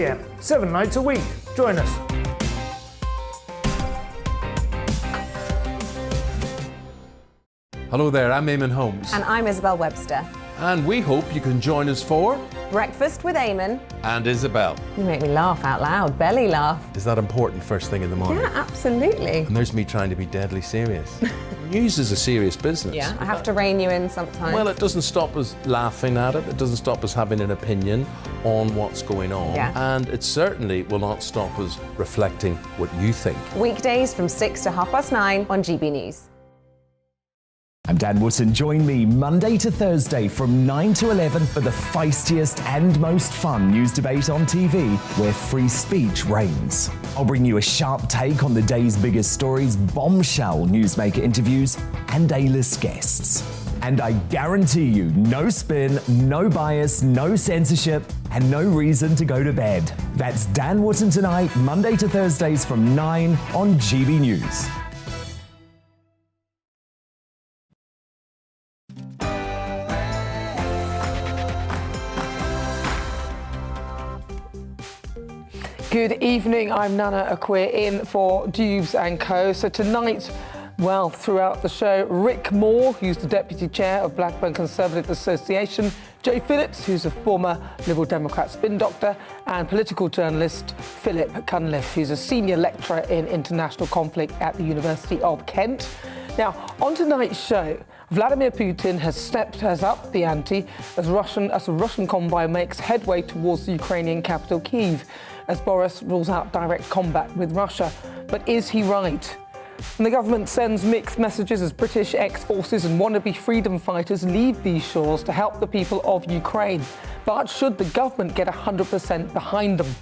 Yeah, 7 nights a week. Join us. Hello there, I'm Eamon Holmes. And I'm Isabel Webster. And we hope you can join us for Breakfast with Eamon. And Isabel. You make me laugh out loud, belly laugh. Is that important first thing in the morning? Yeah, absolutely. And there's me trying to be deadly serious. News is a serious business. Yeah, I have to rein you in sometimes. Well, it doesn't stop us laughing at it. It doesn't stop us having an opinion on what's going on. Yeah. And it certainly will not stop us reflecting what you think. Weekdays from 6 to 9:30 on GB News. I'm Dan Wootton. Join me Monday to Thursday from 9 to 11 for the feistiest and most fun news debate on TV, where free speech reigns. I'll bring you a sharp take on the day's biggest stories, bombshell newsmaker interviews, and A-list guests. And I guarantee you, no spin, no bias, no censorship, and no reason to go to bed. That's Dan Wootton tonight, Monday to Thursdays from 9 on GB News. Good evening, I'm Nana Akwe in for Dewbs and Co. So tonight, well, throughout the show, Rick Moore, who's the Deputy Chair of Blackburn Conservative Association, Jay Phillips, who's a former Liberal Democrat spin doctor, and political journalist Philip Cunliffe, who's a senior lecturer in international conflict at the University of Kent. Now, on tonight's show, Vladimir Putin has upped the ante as a Russian convoy makes headway towards the Ukrainian capital, Kyiv, as Boris rules out direct combat with Russia. But is he right? And the government sends mixed messages as British ex-forces and wannabe freedom fighters leave these shores to help the people of Ukraine. But should the government get 100% behind them?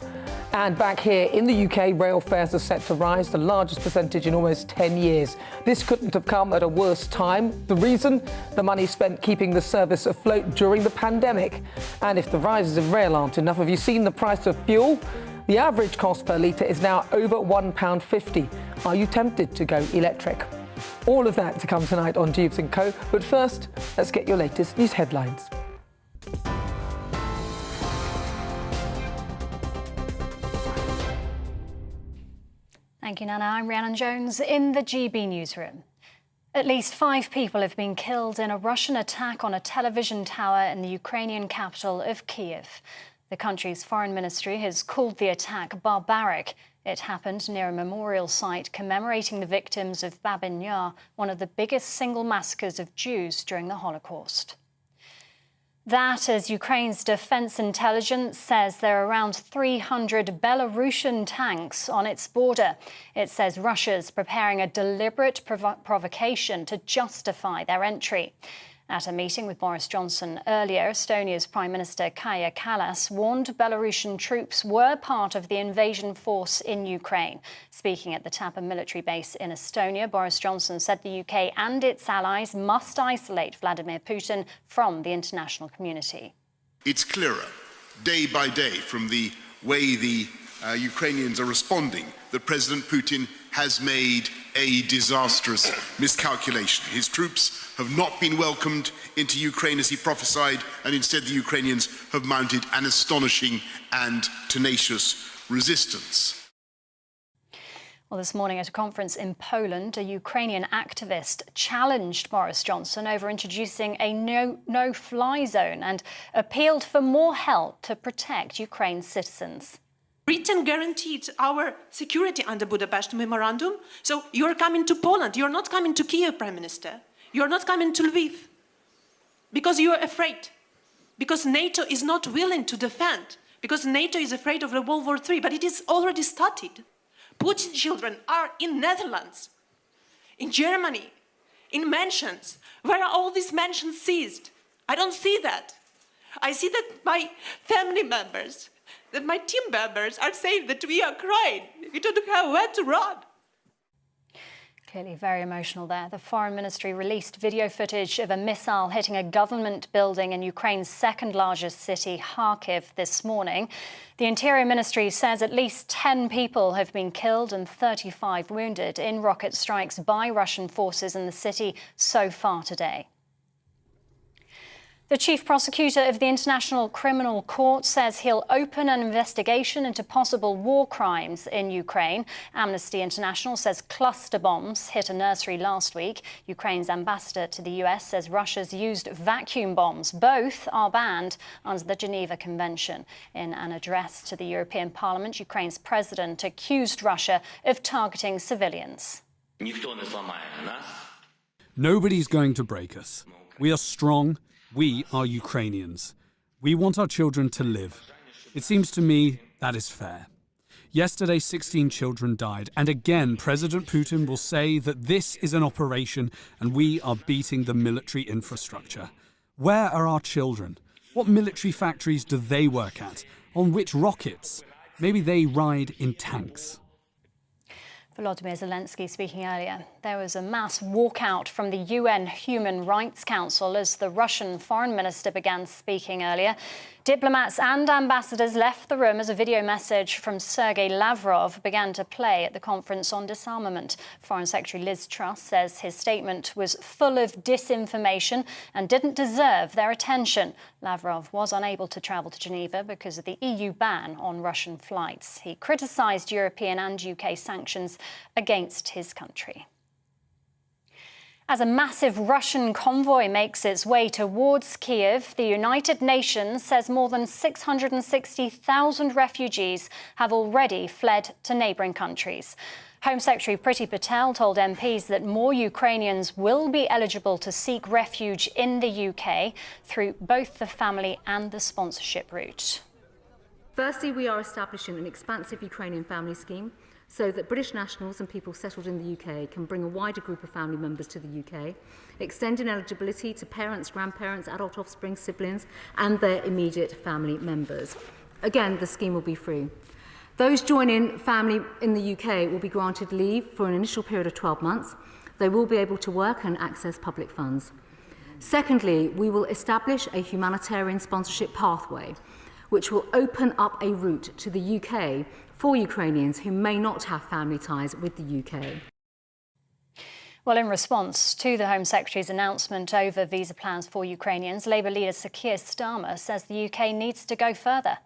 And back here in the UK, rail fares are set to rise, the largest percentage in almost 10 years. This couldn't have come at a worse time. The reason? The money spent keeping the service afloat during the pandemic. And if the rises in rail aren't enough, have you seen the price of fuel? The average cost per litre is now over £1.50. Are you tempted to go electric? All of that to come tonight on Dewbs & Co. But first, let's get your latest news headlines. Thank you, Nana. I'm Rhiannon Jones in the GB newsroom. At least 5 people have been killed in a Russian attack on a television tower in the Ukrainian capital of Kyiv. The country's foreign ministry has called the attack barbaric. It happened near a memorial site commemorating the victims of Babin Yar, one of the biggest single massacres of Jews during the Holocaust. That as Ukraine's defense intelligence says there are around 300 Belarusian tanks on its border. It says Russia's preparing a deliberate provocation to justify their entry. At a meeting with Boris Johnson earlier, Estonia's Prime Minister Kaja Kallas warned Belarusian troops were part of the invasion force in Ukraine. Speaking at the Tapa military base in Estonia, Boris Johnson said the UK and its allies must isolate Vladimir Putin from the international community. It's clearer, day by day, from the way the Ukrainians are responding, that President Putin has made a disastrous miscalculation. His troops have not been welcomed into Ukraine as he prophesied, and instead the Ukrainians have mounted an astonishing and tenacious resistance. Well, this morning at a conference in Poland, a Ukrainian activist challenged Boris Johnson over introducing a no-fly zone and appealed for more help to protect Ukraine's citizens. Britain guaranteed our security under Budapest Memorandum. So you're coming to Poland. You're not coming to Kyiv, Prime Minister. You're not coming to Lviv because you're afraid. Because NATO is not willing to defend. Because NATO is afraid of World War III. But it is already started. Putin's children are in Netherlands, in Germany, in mansions. Where are all these mansions seized? I don't see that. I see that my family members, that my team members are saying that we are crying. We don't have where to run. Clearly very emotional there. The Foreign Ministry released video footage of a missile hitting a government building in Ukraine's second largest city, Kharkiv, this morning. The Interior Ministry says at least 10 people have been killed and 35 wounded in rocket strikes by Russian forces in the city so far today. The chief prosecutor of the International Criminal Court says he'll open an investigation into possible war crimes in Ukraine. Amnesty International says cluster bombs hit a nursery last week. Ukraine's ambassador to the US says Russia's used vacuum bombs. Both are banned under the Geneva Convention. In an address to the European Parliament, Ukraine's president accused Russia of targeting civilians. Nobody's going to break us. We are strong. We are Ukrainians. We want our children to live. It seems to me that is fair. Yesterday, 16 children died, and again, President Putin will say that this is an operation and we are beating the military infrastructure. Where are our children? What military factories do they work at? On which rockets? Maybe they ride in tanks. Volodymyr Zelensky speaking earlier. There was a mass walkout from the UN Human Rights Council as the Russian foreign minister began speaking earlier. Diplomats and ambassadors left the room as a video message from Sergei Lavrov began to play at the conference on disarmament. Foreign Secretary Liz Truss says his statement was full of disinformation and didn't deserve their attention. Lavrov was unable to travel to Geneva because of the EU ban on Russian flights. He criticised European and UK sanctions against his country. As a massive Russian convoy makes its way towards Kyiv, the United Nations says more than 660,000 refugees have already fled to neighbouring countries. Home Secretary Priti Patel told MPs that more Ukrainians will be eligible to seek refuge in the UK through both the family and the sponsorship route. Firstly, we are establishing an expansive Ukrainian family scheme so that British nationals and people settled in the UK can bring a wider group of family members to the UK, extending eligibility to parents, grandparents, adult offspring, siblings and their immediate family members. Again, the scheme will be free. Those joining family in the UK will be granted leave for an initial period of 12 months. They will be able to work and access public funds. Secondly, we will establish a humanitarian sponsorship pathway, which will open up a route to the UK for Ukrainians who may not have family ties with the UK. Well, in response to the Home Secretary's announcement over visa plans for Ukrainians, Labour leader Sir Keir Starmer says the UK needs to go further.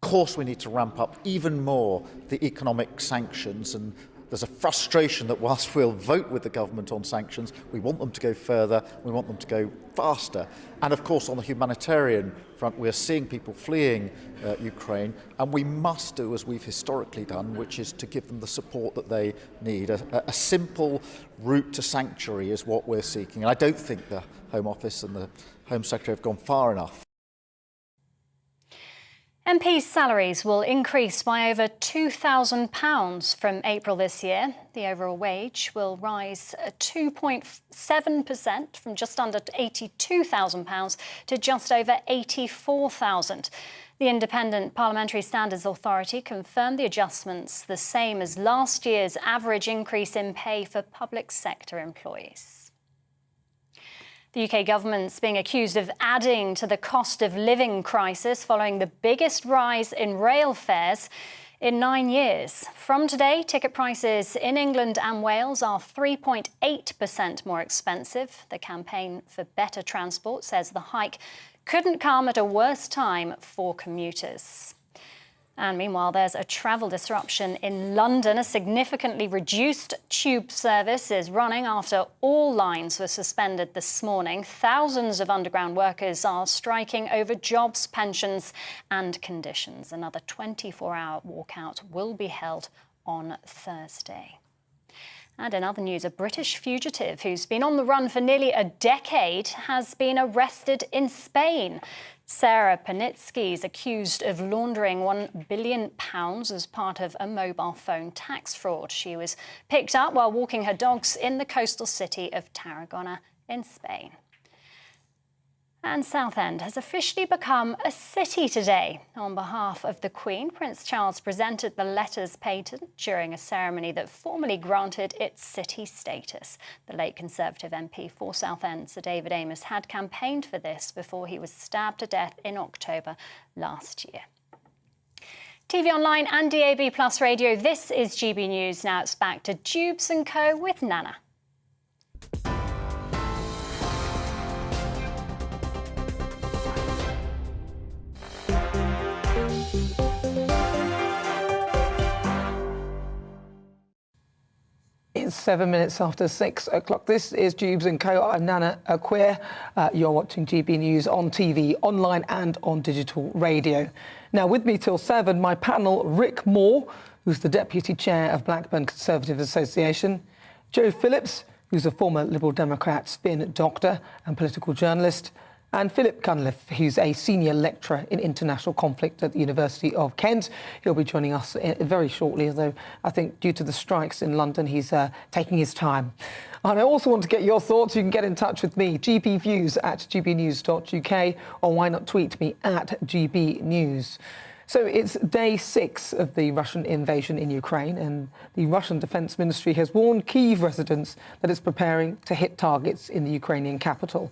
Of course we need to ramp up even more the economic sanctions, and there's a frustration that whilst we'll vote with the government on sanctions, we want them to go further, we want them to go faster. And of course on the humanitarian front we're seeing people fleeing Ukraine, and we must do as we've historically done, which is to give them the support that they need. A simple route to sanctuary is what we're seeking, and I don't think the Home Office and the Home Secretary have gone far enough. MPs' salaries will increase by over £2,000 from April this year. The overall wage will rise 2.7% from just under £82,000 to just over £84,000. The Independent Parliamentary Standards Authority confirmed the adjustments the same as last year's average increase in pay for public sector employees. The UK government's being accused of adding to the cost of living crisis following the biggest rise in rail fares in 9 years. From today, ticket prices in England and Wales are 3.8% more expensive. The Campaign for Better Transport says the hike couldn't come at a worse time for commuters. And meanwhile, there's a travel disruption in London. A significantly reduced tube service is running after all lines were suspended this morning. Thousands of underground workers are striking over jobs, pensions and conditions. Another 24-hour walkout will be held on Thursday. And in other news, a British fugitive who's been on the run for nearly a decade has been arrested in Spain. Sarah Panitsky is accused of laundering £1 billion as part of a mobile phone tax fraud. She was picked up while walking her dogs in the coastal city of Tarragona in Spain. And Southend has officially become a city today. On behalf of the Queen, Prince Charles presented the letters patent during a ceremony that formally granted its city status. The late Conservative MP for Southend, Sir David Amess, had campaigned for this before he was stabbed to death in October last year. TV online and DAB+ radio, this is GB News. Now it's back to Dewbs & Co with Nana. 7 minutes after 6 o'clock. This is Dewbs and Co. I'm Nana Aquia. You're watching GB News on TV, online and on digital radio. Now, with me till 7, my panel, Rick Moore, who's the Deputy Chair of Blackburn Conservative Association, Joe Phillips, who's a former Liberal Democrat spin doctor and political journalist, and Philip Cunliffe, who's a senior lecturer in international conflict at the University of Kent. He'll be joining us very shortly, although I think due to the strikes in London, he's taking his time. And I also want to get your thoughts. You can get in touch with me, gbviews@gbnews.uk, or why not tweet me at gbnews. So it's day 6 of the Russian invasion in Ukraine, and the Russian Defence Ministry has warned Kyiv residents that it's preparing to hit targets in the Ukrainian capital.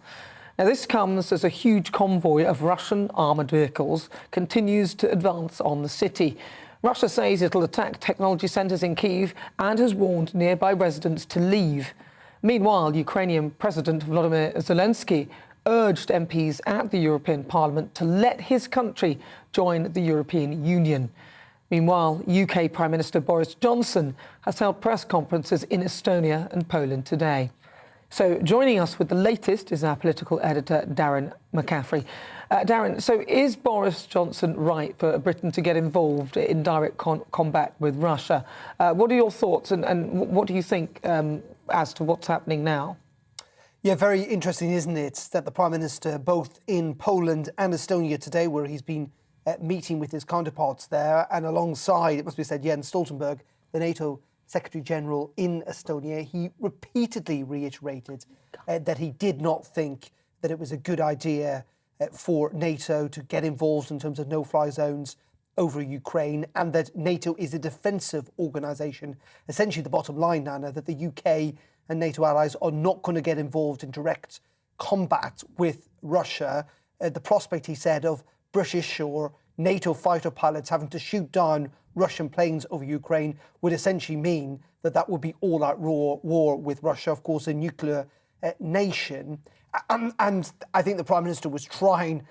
Now, this comes as a huge convoy of Russian armoured vehicles continues to advance on the city. Russia says it'll attack technology centres in Kyiv and has warned nearby residents to leave. Meanwhile, Ukrainian President Volodymyr Zelensky urged MPs at the European Parliament to let his country join the European Union. Meanwhile, UK Prime Minister Boris Johnson has held press conferences in Estonia and Poland today. So joining us with the latest is our political editor, Darren McCaffrey. Darren, so is Boris Johnson right for Britain to get involved in direct combat with Russia? What are your thoughts and what do you think as to what's happening now? Yeah, very interesting, isn't it, that the Prime Minister, both in Poland and Estonia today, where he's been meeting with his counterparts there, and alongside, it must be said, Jens Stoltenberg, the NATO Secretary-General in Estonia, he repeatedly reiterated that he did not think that it was a good idea for NATO to get involved in terms of no-fly zones over Ukraine, and that NATO is a defensive organisation. Essentially, the bottom line, Nana, that the UK and NATO allies are not going to get involved in direct combat with Russia. The prospect, he said, of British or NATO fighter pilots having to shoot down Russian planes over Ukraine would essentially mean that that would be all-out war with Russia, of course, a nuclear nation. And I think the Prime Minister was trying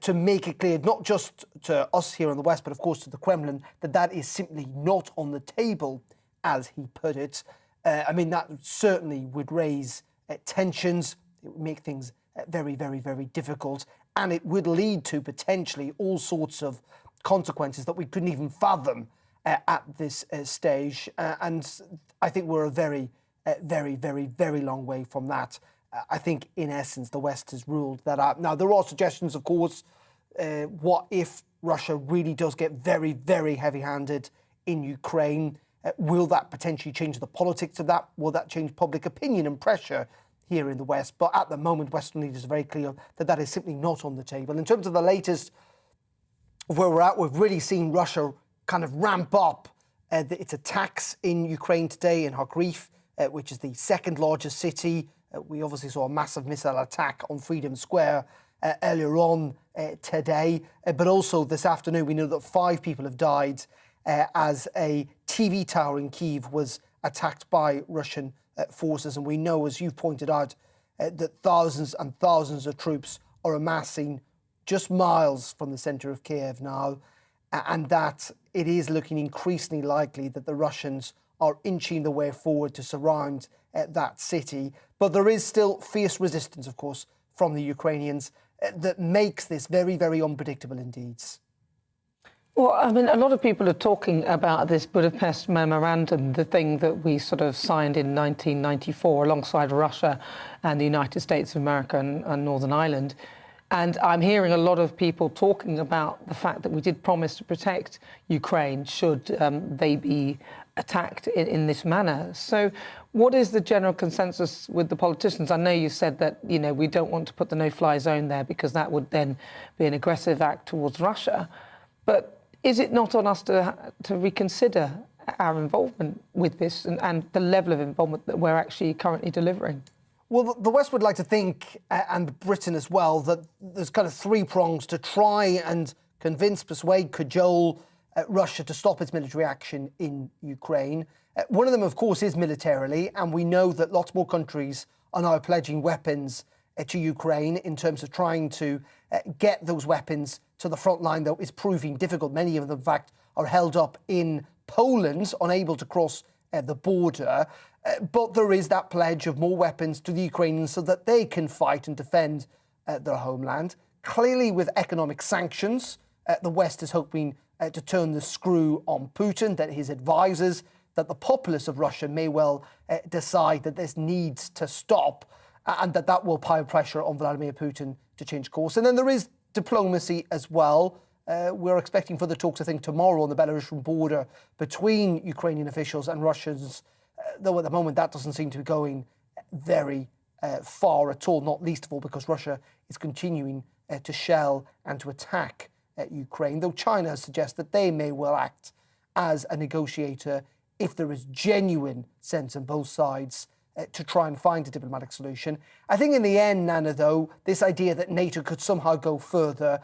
to make it clear, not just to us here in the West, but of course to the Kremlin, that that is simply not on the table, as he put it. I mean, that certainly would raise tensions. It would make things very, very, very difficult. And it would lead to potentially all sorts of consequences that we couldn't even fathom at this stage. And I think we're a very, very, very, very long way from that. I think, in essence, the West has ruled that out. Now, there are suggestions, of course, what if Russia really does get very, very heavy-handed in Ukraine? Will that potentially change the politics of that? Will that change public opinion and pressure here in the West? But at the moment, Western leaders are very clear that that is simply not on the table. In terms of the latest of where we're at, we've really seen Russia kind of ramp up its attacks in Ukraine today, in Kharkiv, which is the second largest city. We obviously saw a massive missile attack on Freedom Square earlier on today. But also this afternoon, we know that 5 people have died as a TV tower in Kyiv was attacked by Russian forces. And we know, as you've pointed out, that thousands and thousands of troops are amassing just miles from the centre of Kiev now, and that it is looking increasingly likely that the Russians are inching the way forward to surround that city. But there is still fierce resistance, of course, from the Ukrainians that makes this very, very unpredictable indeed. Well, I mean, a lot of people are talking about this Budapest Memorandum, the thing that we sort of signed in 1994 alongside Russia and the United States of America and Northern Ireland. And I'm hearing a lot of people talking about the fact that we did promise to protect Ukraine should they be attacked in this manner. So what is the general consensus with the politicians? I know you said that, you know, we don't want to put the no-fly zone there because that would then be an aggressive act towards Russia. But is it not on us to reconsider our involvement with this and the level of involvement that we're actually currently delivering? Well, the West would like to think, and Britain as well, that there's kind of 3 prongs to try and convince, persuade, cajole Russia to stop its military action in Ukraine. One of them, of course, is militarily, and we know that lots more countries are now pledging weapons to Ukraine in terms of trying to get those weapons to the front line, though is proving difficult. Many of them, in fact, are held up in Poland, unable to cross the border. But there is that pledge of more weapons to the Ukrainians so that they can fight and defend their homeland. Clearly, with economic sanctions, the West is hoping to turn the screw on Putin, that his advisors, that the populace of Russia may well decide that this needs to stop, and that will pile pressure on Vladimir Putin to change course. And then there is diplomacy as well. We're expecting for the talks, I think, tomorrow on the Belarusian border between Ukrainian officials and Russians, though at the moment that doesn't seem to be going very far at all, not least of all because Russia is continuing to shell and to attack Ukraine, though China has suggested that they may well act as a negotiator if there is genuine sense on both sides to try and find a diplomatic solution. I think in the end, Nana, though, this idea that NATO could somehow go further,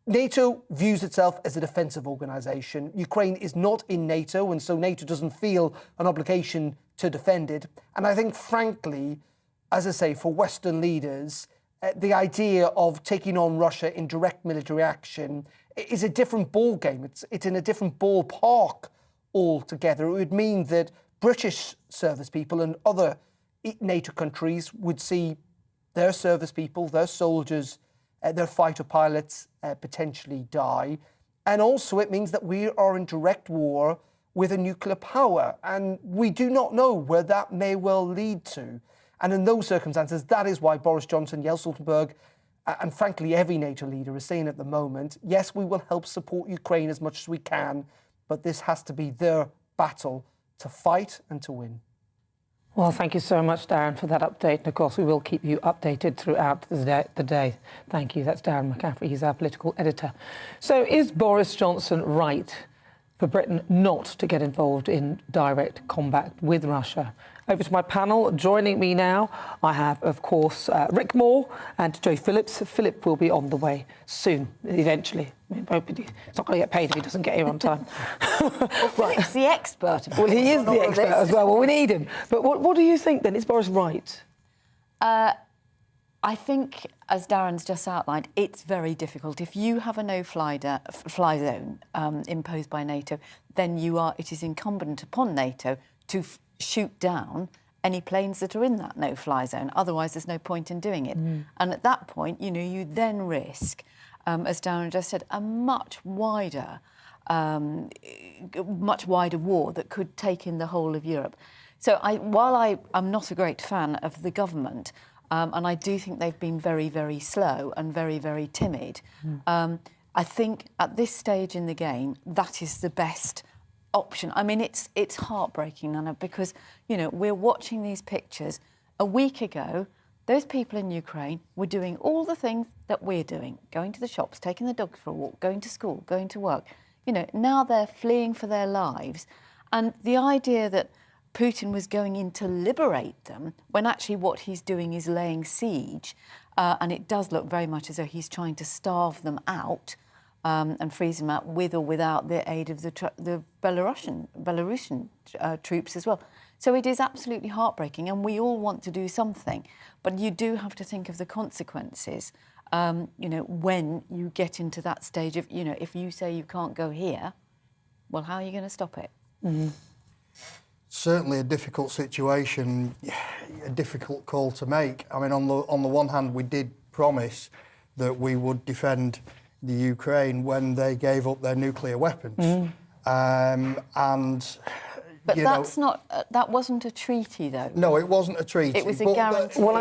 NATO views itself as a defensive organisation. Ukraine is not in NATO, and so NATO doesn't feel an obligation to defend it. And I think, frankly, as I say, for Western leaders, the idea of taking on Russia in direct military action is a different ball game. It's in a different ballpark altogether. It would mean that British service people and other NATO countries would see their service people, their soldiers, their fighter pilots potentially die. And also it means that we are in direct war with a nuclear power. And we do not know where that may well lead to. And in those circumstances, that is why Boris Johnson, Jens Stoltenberg, and frankly every NATO leader is saying at the moment, yes, we will help support Ukraine as much as we can, but this has to be their battle to fight and to win. Well, thank you so much, Darren, for that update. And of course, we will keep you updated throughout the day. Thank you. That's Darren McCaffrey. He's our political editor. So is Boris Johnson right for Britain not to get involved in direct combat with Russia? Over to my panel. Joining me now, I have, of course, Rick Moore and Joe Phillips. Philip will be on the way soon, eventually. I mean, he's not going to get paid if he doesn't get here on time. Philip's the expert. Well, he is the expert as well. Well, we need him. But what do you think, then? Is Boris right? I think, as Darren's just outlined, it's very difficult. If you have a no-fly zone imposed by NATO, then it is incumbent upon NATO to shoot down any planes that are in that no-fly zone. Otherwise, there's no point in doing it. And at that point, you then risk, as Darren just said, a much wider war that could take in the whole of Europe. So while I'm not a great fan of the government, and I do think they've been very, very slow and very, very timid, I think at this stage in the game, that is the best option. I mean, it's heartbreaking, Nana, because, we're watching these pictures. A week ago, those people in Ukraine were doing all the things that we're doing, going to the shops, taking the dogs for a walk, going to school, going to work. Now they're fleeing for their lives. And the idea that Putin was going in to liberate them, when actually what he's doing is laying siege, and it does look very much as though he's trying to starve them out, and freeze them out with or without the aid of the Belarusian troops as well. So it is absolutely heartbreaking, and we all want to do something, but you do have to think of the consequences. When you get into that stage of, if you say you can't go here, well, how are you going to stop it? Certainly a difficult situation, a difficult call to make. I mean, on the one hand, we did promise that we would defend the Ukraine when they gave up their nuclear weapons. But that wasn't a treaty, though. No, it wasn't a treaty. It was a guarantee. Well,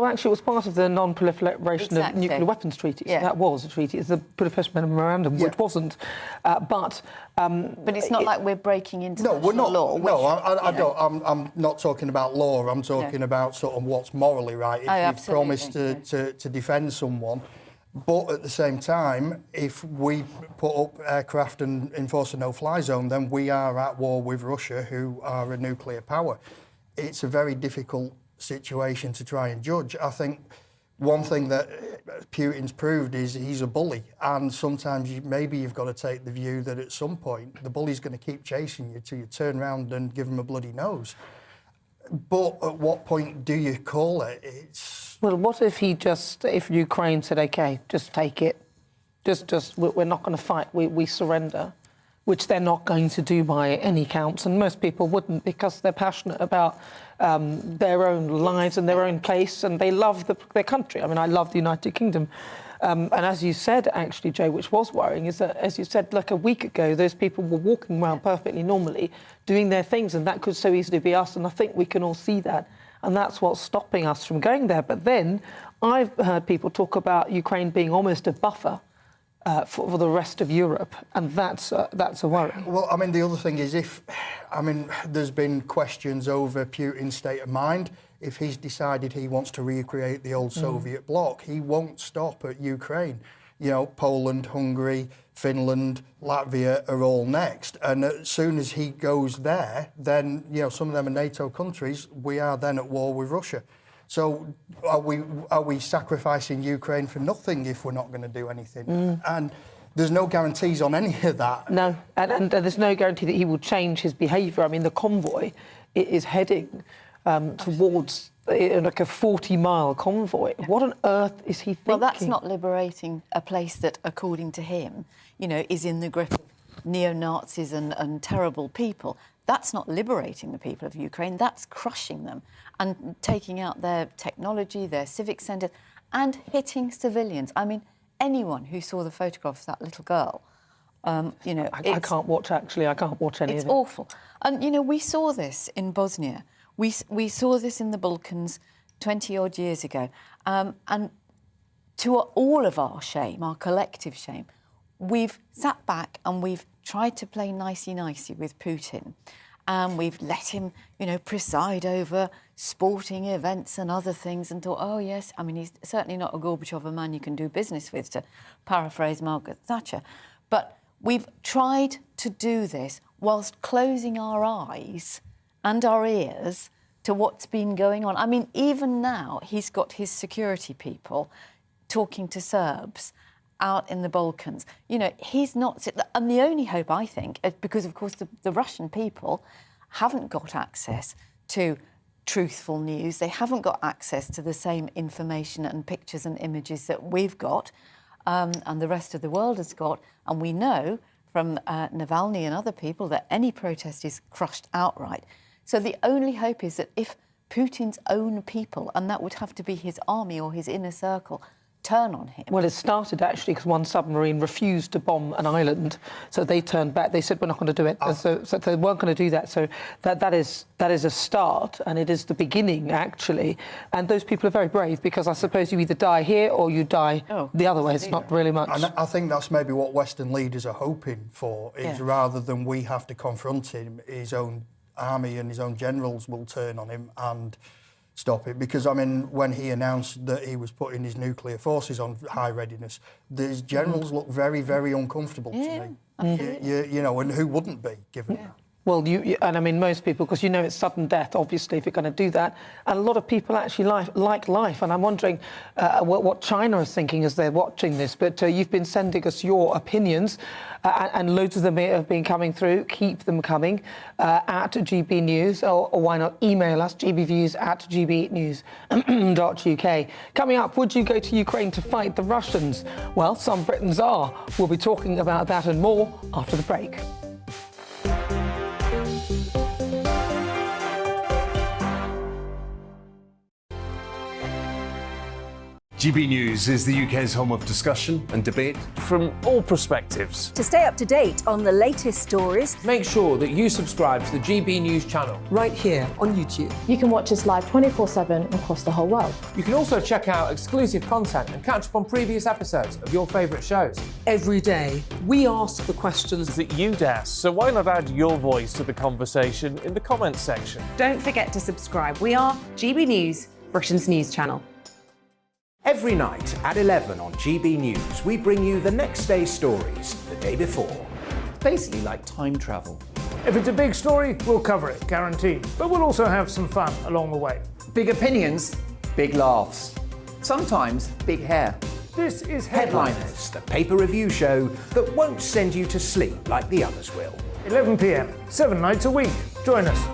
actually, it was part of the non-proliferation of nuclear weapons treaty. Yeah. That was a treaty. It's the Budapest Memorandum, which wasn't. But it's not like we're breaking international we're not, law. I don't. I'm not talking about law. I'm talking about sort of what's morally right. If you've promised to defend someone. But at the same time, if we put up aircraft and enforce a no-fly zone, then we are at war with Russia, who are a nuclear power. It's a very difficult situation to try and judge. I think one thing that Putin's proved is he's a bully, and sometimes maybe you've got to take the view that at some point the bully's going to keep chasing you till you turn around and give him a bloody nose. But at what point do you call it? Well, what if if Ukraine said, OK, just take it, we're not going to fight, we surrender. which they're not going to do by any counts, and most people wouldn't, because they're passionate about their own lives and their own place, and they love their country. I mean, I love the United Kingdom. And as you said, actually, Joe, which was worrying, is that, as you said, like a week ago, those people were walking around perfectly normally, doing their things, and that could so easily be us, and I think we can all see that. And that's what's stopping us from going there. But then I've heard people talk about Ukraine being almost a buffer for the rest of Europe, and that's a worry. Well, I mean, the other thing is there's been questions over Putin's state of mind. If he's decided he wants to recreate the old Soviet bloc, he won't stop at Ukraine. You know, Poland, Hungary, Finland, Latvia are all next. And as soon as he goes there, then, you know, some of them are NATO countries, we are then at war with Russia. So are we sacrificing Ukraine for nothing if we're not going to do anything? And there's no guarantees on any of that. No, and there's no guarantee that he will change his behaviour. I mean, the convoy is heading towards like a 40-mile convoy. What on earth is he thinking? Well, that's not liberating a place that, according to him, you know, is in the grip of neo-Nazis and terrible people. That's not liberating the people of Ukraine. That's crushing them and taking out their technology, their civic centres, and hitting civilians. I mean, anyone who saw the photograph of that little girl, you know... I can't watch, actually. I can't watch any of it. It's awful. And, you know, we saw this in Bosnia. We saw this in the Balkans 20-odd years ago. And to all of our shame, our collective shame, we've sat back and we've tried to play nicey-nicey with Putin. And we've let him, you know, preside over sporting events and other things and thought, oh, yes, I mean, he's certainly not a Gorbachev, a man you can do business with, to paraphrase Margaret Thatcher. But we've tried to do this whilst closing our eyes and our ears to what's been going on. I mean, even now, he's got his security people talking to Serbs out in the Balkans. You know, he's not... And the only hope, I think, because, of course, the Russian people haven't got access to truthful news. They haven't got access to the same information and pictures and images that we've got and the rest of the world has got. And we know from Navalny and other people that any protest is crushed outright. So the only hope is that if Putin's own people, and that would have to be his army or his inner circle, turn on him. Well, it started actually because one submarine refused to bomb an island, so they turned back. They said, we're not going to do it. So they weren't going to do that. So that is a start, and it is the beginning, actually. And those people are very brave, because I suppose you either die here or you die the other way. It's not really much. And I think that's maybe what Western leaders are hoping for, is rather than we have to confront him, his own army and his own generals will turn on him and stop it. Because, I mean, when he announced that he was putting his nuclear forces on high readiness, his generals looked very, very uncomfortable to me. You know, and who wouldn't be, given that? Well, and I mean, most people, because you know it's sudden death, obviously, if you're going to do that. And a lot of people actually like life. And I'm wondering what China is thinking as they're watching this. But you've been sending us your opinions, and loads of them have been coming through. Keep them coming at GBNews, or why not email us, gbviews@gbnews.uk. Coming up, would you go to Ukraine to fight the Russians? Well, some Britons are. We'll be talking about that and more after the break. GB News is the UK's home of discussion and debate from all perspectives. To stay up to date on the latest stories, make sure that you subscribe to the GB News channel right here on YouTube. You can watch us live 24/7 across the whole world. You can also check out exclusive content and catch up on previous episodes of your favourite shows. Every day, we ask the questions that you'd ask, so why not add your voice to the conversation in the comments section? Don't forget to subscribe. We are GB News, Britain's news channel. Every night at 11 on GB News, we bring you the next day's stories the day before. It's basically like time travel. If it's a big story, we'll cover it, guaranteed. But we'll also have some fun along the way. Big opinions, big laughs. Sometimes big hair. This is Headliners, the paper review show that won't send you to sleep like the others will. 11 p.m, 7 nights a week. Join us.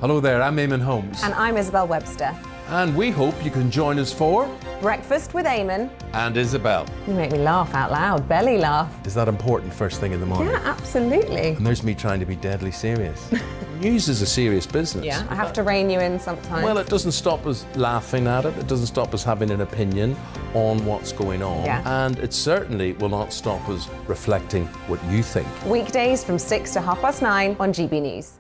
Hello there, I'm Eamon Holmes. And I'm Isabel Webster. And we hope you can join us for Breakfast with Eamon and Isabel. You make me laugh out loud, belly laugh. Is that important first thing in the morning? Yeah, absolutely. And there's me trying to be deadly serious. News is a serious business. Yeah, I have to rein you in sometimes. Well, it doesn't stop us laughing at it. It doesn't stop us having an opinion on what's going on. Yeah. And it certainly will not stop us reflecting what you think. Weekdays from 6 to 9:30 on GB News.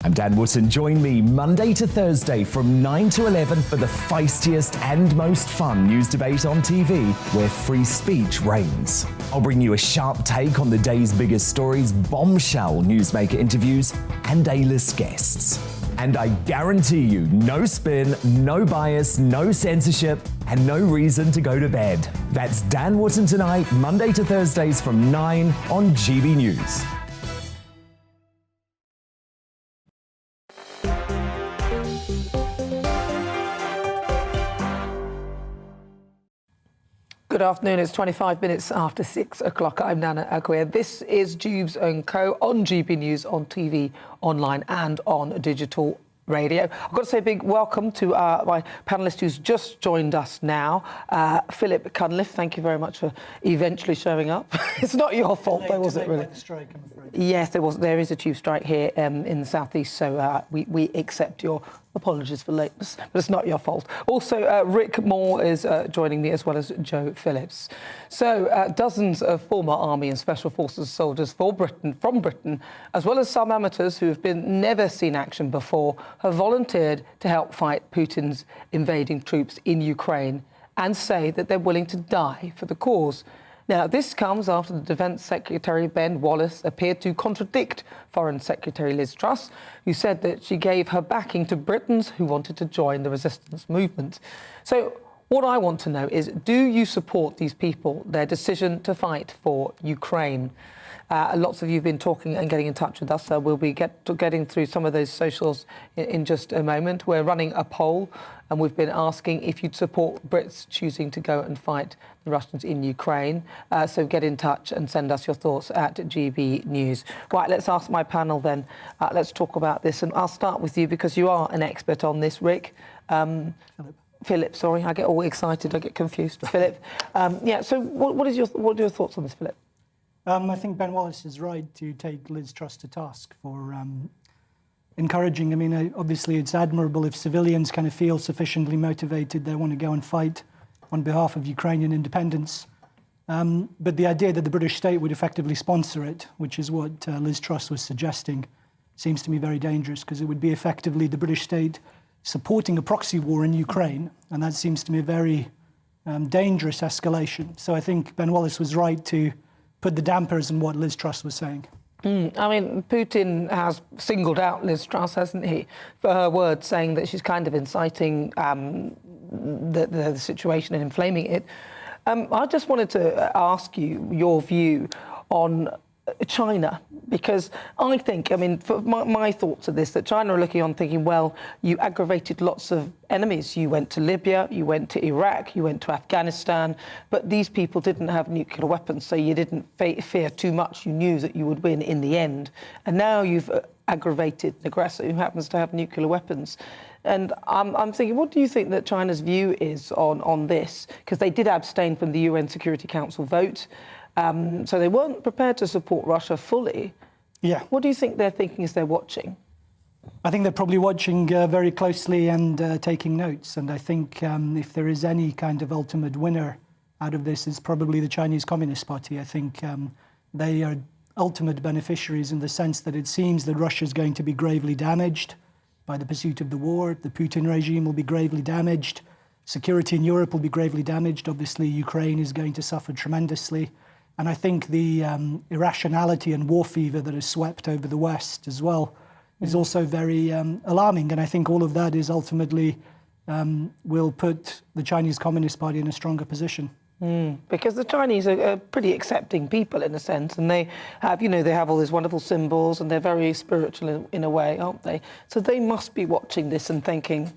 I'm Dan Wootton. Join me Monday to Thursday from 9 to 11 for the feistiest and most fun news debate on TV, where free speech reigns. I'll bring you a sharp take on the day's biggest stories, bombshell newsmaker interviews, and A-list guests. And I guarantee you, no spin, no bias, no censorship, and no reason to go to bed. That's Dan Wootton tonight, Monday to Thursdays from 9 on GB News. Good afternoon. It's 25 minutes after 6 o'clock. I'm Nana Akwe. This is Dewbs & Co. on GB News, on TV, online and on digital radio. I've got to say a big welcome to my panellist who's just joined us now, Philip Cunliffe. Thank you very much for eventually showing up. It's not your fault, though, was it, really? Strike, I'm afraid. Yes, there is a tube strike here in the southeast, so we accept your apologies for lateness, but it's not your fault. Also, Rick Moore is joining me, as well as Joe Phillips. So, dozens of former Army and Special Forces soldiers from Britain, as well as some amateurs who have never seen action before, have volunteered to help fight Putin's invading troops in Ukraine and say that they're willing to die for the cause. Now, this comes after the Defence Secretary Ben Wallace appeared to contradict Foreign Secretary Liz Truss, who said that she gave her backing to Britons who wanted to join the resistance movement. So what I want to know is, do you support these people, their decision to fight for Ukraine? Lots of you have been talking and getting in touch with us, so we'll be getting through some of those socials in just a moment. We're running a poll, and we've been asking if you'd support Brits choosing to go and fight the Russians in Ukraine. So get in touch and send us your thoughts at GB News. Right, let's ask my panel then. Let's talk about this, and I'll start with you because you are an expert on this, Rick. Philip, sorry, I get all excited, I get confused. Philip, yeah. So what are your thoughts on this, Philip? I think Ben Wallace is right to take Liz Truss to task for encouraging. I mean, obviously it's admirable if civilians kind of feel sufficiently motivated, they want to go and fight on behalf of Ukrainian independence. But the idea that the British state would effectively sponsor it, which is what Liz Truss was suggesting, seems to me very dangerous, because it would be effectively the British state supporting a proxy war in Ukraine, and that seems to me a very dangerous escalation. So I think Ben Wallace was right to put the dampers on what Liz Truss was saying. I mean, Putin has singled out Liz Truss, hasn't he, for her words, saying that she's kind of inciting the situation and inflaming it. I just wanted to ask you your view on China, because I think, I mean, for my thoughts are this, that China are looking on thinking, well, you aggravated lots of enemies. You went to Libya, you went to Iraq, you went to Afghanistan, but these people didn't have nuclear weapons, so you didn't fear too much. You knew that you would win in the end. And now you've aggravated an aggressor who happens to have nuclear weapons. And I'm thinking, what do you think that China's view is on this? Because they did abstain from the UN Security Council vote. So they weren't prepared to support Russia fully. Yeah. What do you think they're thinking as they're watching? I think they're probably watching very closely and taking notes. And I think if there is any kind of ultimate winner out of this, it's probably the Chinese Communist Party. I think they are ultimate beneficiaries in the sense that it seems that Russia is going to be gravely damaged by the pursuit of the war. The Putin regime will be gravely damaged. Security in Europe will be gravely damaged. Obviously, Ukraine is going to suffer tremendously. And I think the irrationality and war fever that has swept over the West as well is also very alarming. And I think all of that is ultimately will put the Chinese Communist Party in a stronger position. Because the Chinese are pretty accepting people in a sense, and they have, you know, they have all these wonderful symbols, and they're very spiritual in a way, aren't they? So they must be watching this and thinking,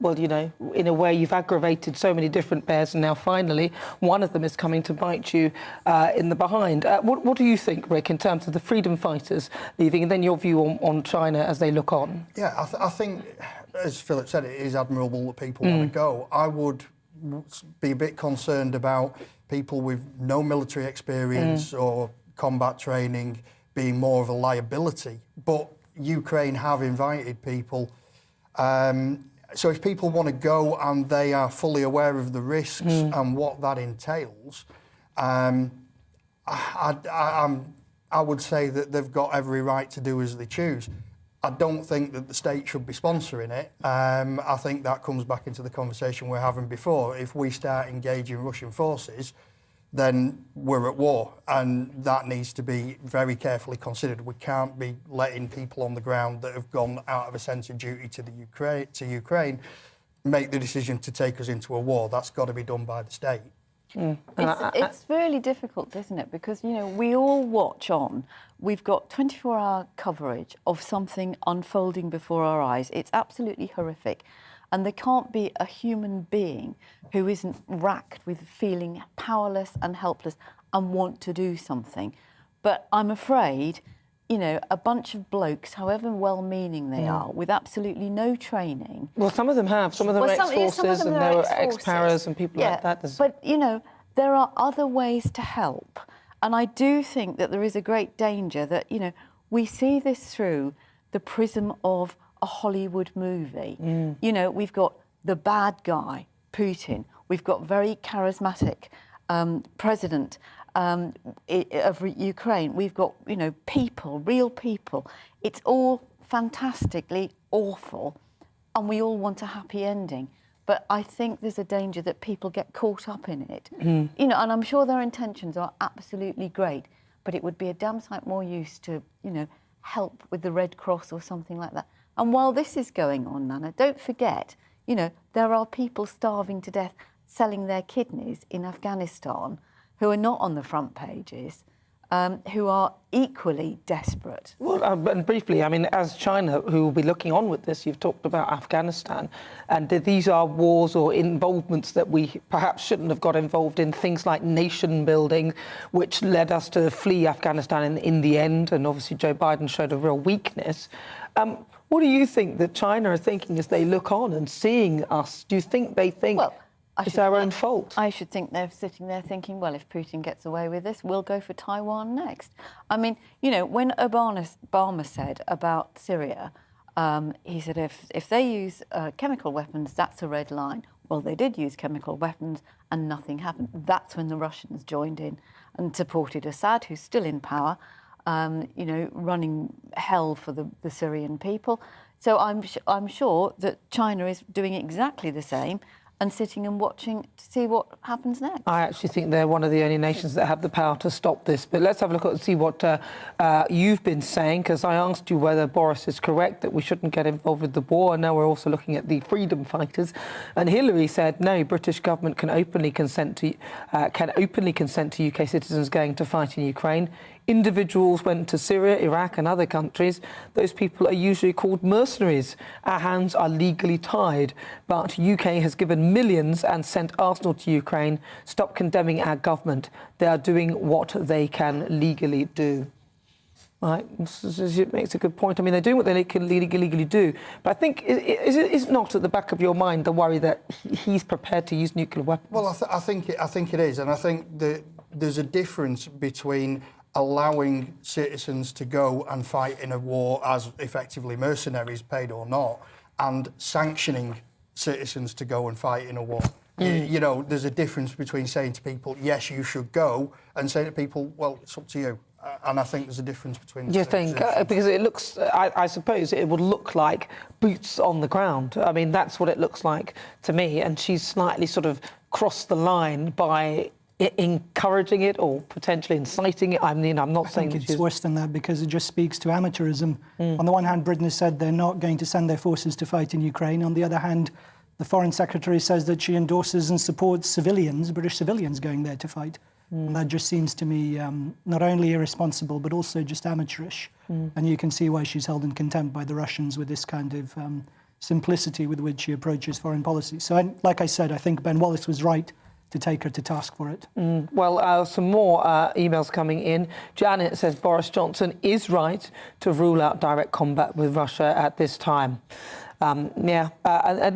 well, you know, in a way you've aggravated so many different bears, and now finally one of them is coming to bite you in the behind. What do you think, Rick, in terms of the freedom fighters leaving, and then your view on China as they look on? Yeah, I think, as Philip said, it is admirable that people want to go. I would be a bit concerned about people with no military experience or combat training being more of a liability. But Ukraine have invited people. So if people want to go and they are fully aware of the risks and what that entails, I would say that they've got every right to do as they choose. I don't think that the state should be sponsoring it. I think that comes back into the conversation we're having before. If we start engaging Russian forces, then we're at war, and that needs to be very carefully considered. We can't be letting people on the ground that have gone out of a sense of duty to Ukraine make the decision to take us into a war. That's got to be done by the state. It's really difficult, isn't it? Because, you know, we all watch on. We've got 24-hour coverage of something unfolding before our eyes. It's absolutely horrific. And there can't be a human being who isn't racked with feeling powerless and helpless and want to do something. But I'm afraid, you know, a bunch of blokes, however well-meaning they are, with absolutely no training. Well, some of them have. Some of them are ex-forces and there are ex-paras and people like that. But, you know, there are other ways to help. And I do think that there is a great danger that, you know, we see this through the prism of a Hollywood movie. You know, we've got the bad guy, Putin. We've got very charismatic president of Ukraine. We've got, you know, people, real people. It's all fantastically awful, and we all want a happy ending. But I think there's a danger that people get caught up in it. You know, and I'm sure their intentions are absolutely great, but it would be a damn sight more use to, you know, help with the Red Cross or something like that. And while this is going on, Nana, don't forget, you know, there are people starving to death, selling their kidneys in Afghanistan, who are not on the front pages, who are equally desperate. Well, and briefly, I mean, as China, who will be looking on with this, you've talked about Afghanistan, and these are wars or involvements that we perhaps shouldn't have got involved in, things like nation building, which led us to flee Afghanistan in the end, and obviously Joe Biden showed a real weakness. What do you think that China are thinking as they look on and seeing us? Do you think they think it's our own fault? I should think they're sitting there thinking, well, if Putin gets away with this, we'll go for Taiwan next. I mean, you know, when Obama said about Syria, he said if they use chemical weapons, that's a red line. Well, they did use chemical weapons and nothing happened. That's when the Russians joined in and supported Assad, who's still in power, you know, running hell for the Syrian people. So I'm sure that China is doing exactly the same and sitting and watching to see what happens next. I actually think they're one of the only nations that have the power to stop this. But let's have a look at and see what you've been saying, because I asked you whether Boris is correct that we shouldn't get involved with the war, and now we're also looking at the freedom fighters. And Hillary said no, British government can openly consent to UK citizens going to fight in Ukraine. Individuals went to Syria, Iraq and other countries. Those people are usually called mercenaries. Our hands are legally tied. But UK has given millions and sent Arsenal to Ukraine. Stop condemning our government. They are doing what they can legally do. Right, it makes a good point. I mean, they're doing what they can legally do. But I think, is not at the back of your mind the worry that he's prepared to use nuclear weapons? Well, I think it is. And I think that there's a difference between allowing citizens to go and fight in a war as effectively mercenaries, paid or not, and sanctioning citizens to go and fight in a war. You know, there's a difference between saying to people, yes, you should go, and saying to people, well, it's up to you. And I think there's a difference between the Do you think? Because it looks, I suppose it would look like boots on the ground. I mean, that's what it looks like to me. And she's slightly sort of crossed the line by encouraging it or potentially inciting it. I mean, I'm not saying it's worse than that, because it just speaks to amateurism. On the one hand, Britain has said they're not going to send their forces to fight in Ukraine. On the other hand, the Foreign Secretary says that she endorses and supports civilians, British civilians, going there to fight. And that just seems to me not only irresponsible, but also just amateurish. And you can see why she's held in contempt by the Russians with this kind of simplicity with which she approaches foreign policy. So, like I said, I think Ben Wallace was right to take her to task for it. Well, some more emails coming in. Janet says Boris Johnson is right to rule out direct combat with Russia at this time. And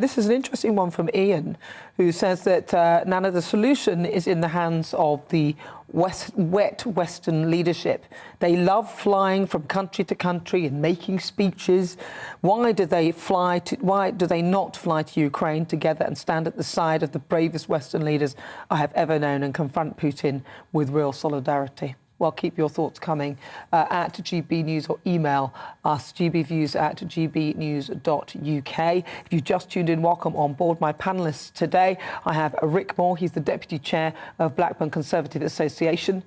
this is an interesting one from Ian, who says that, Nana, the solution is in the hands of the wet Western leadership. They love flying from country to country and making speeches. Why do they not fly to Ukraine together and stand at the side of the bravest Western leaders I have ever known and confront Putin with real solidarity? Well, keep your thoughts coming at GB News or email us, gbviews@gbnews.uk. If you've just tuned in, welcome on board. My panellists today, I have Rick Moore, he's the Deputy Chair of Blackburn Conservative Association,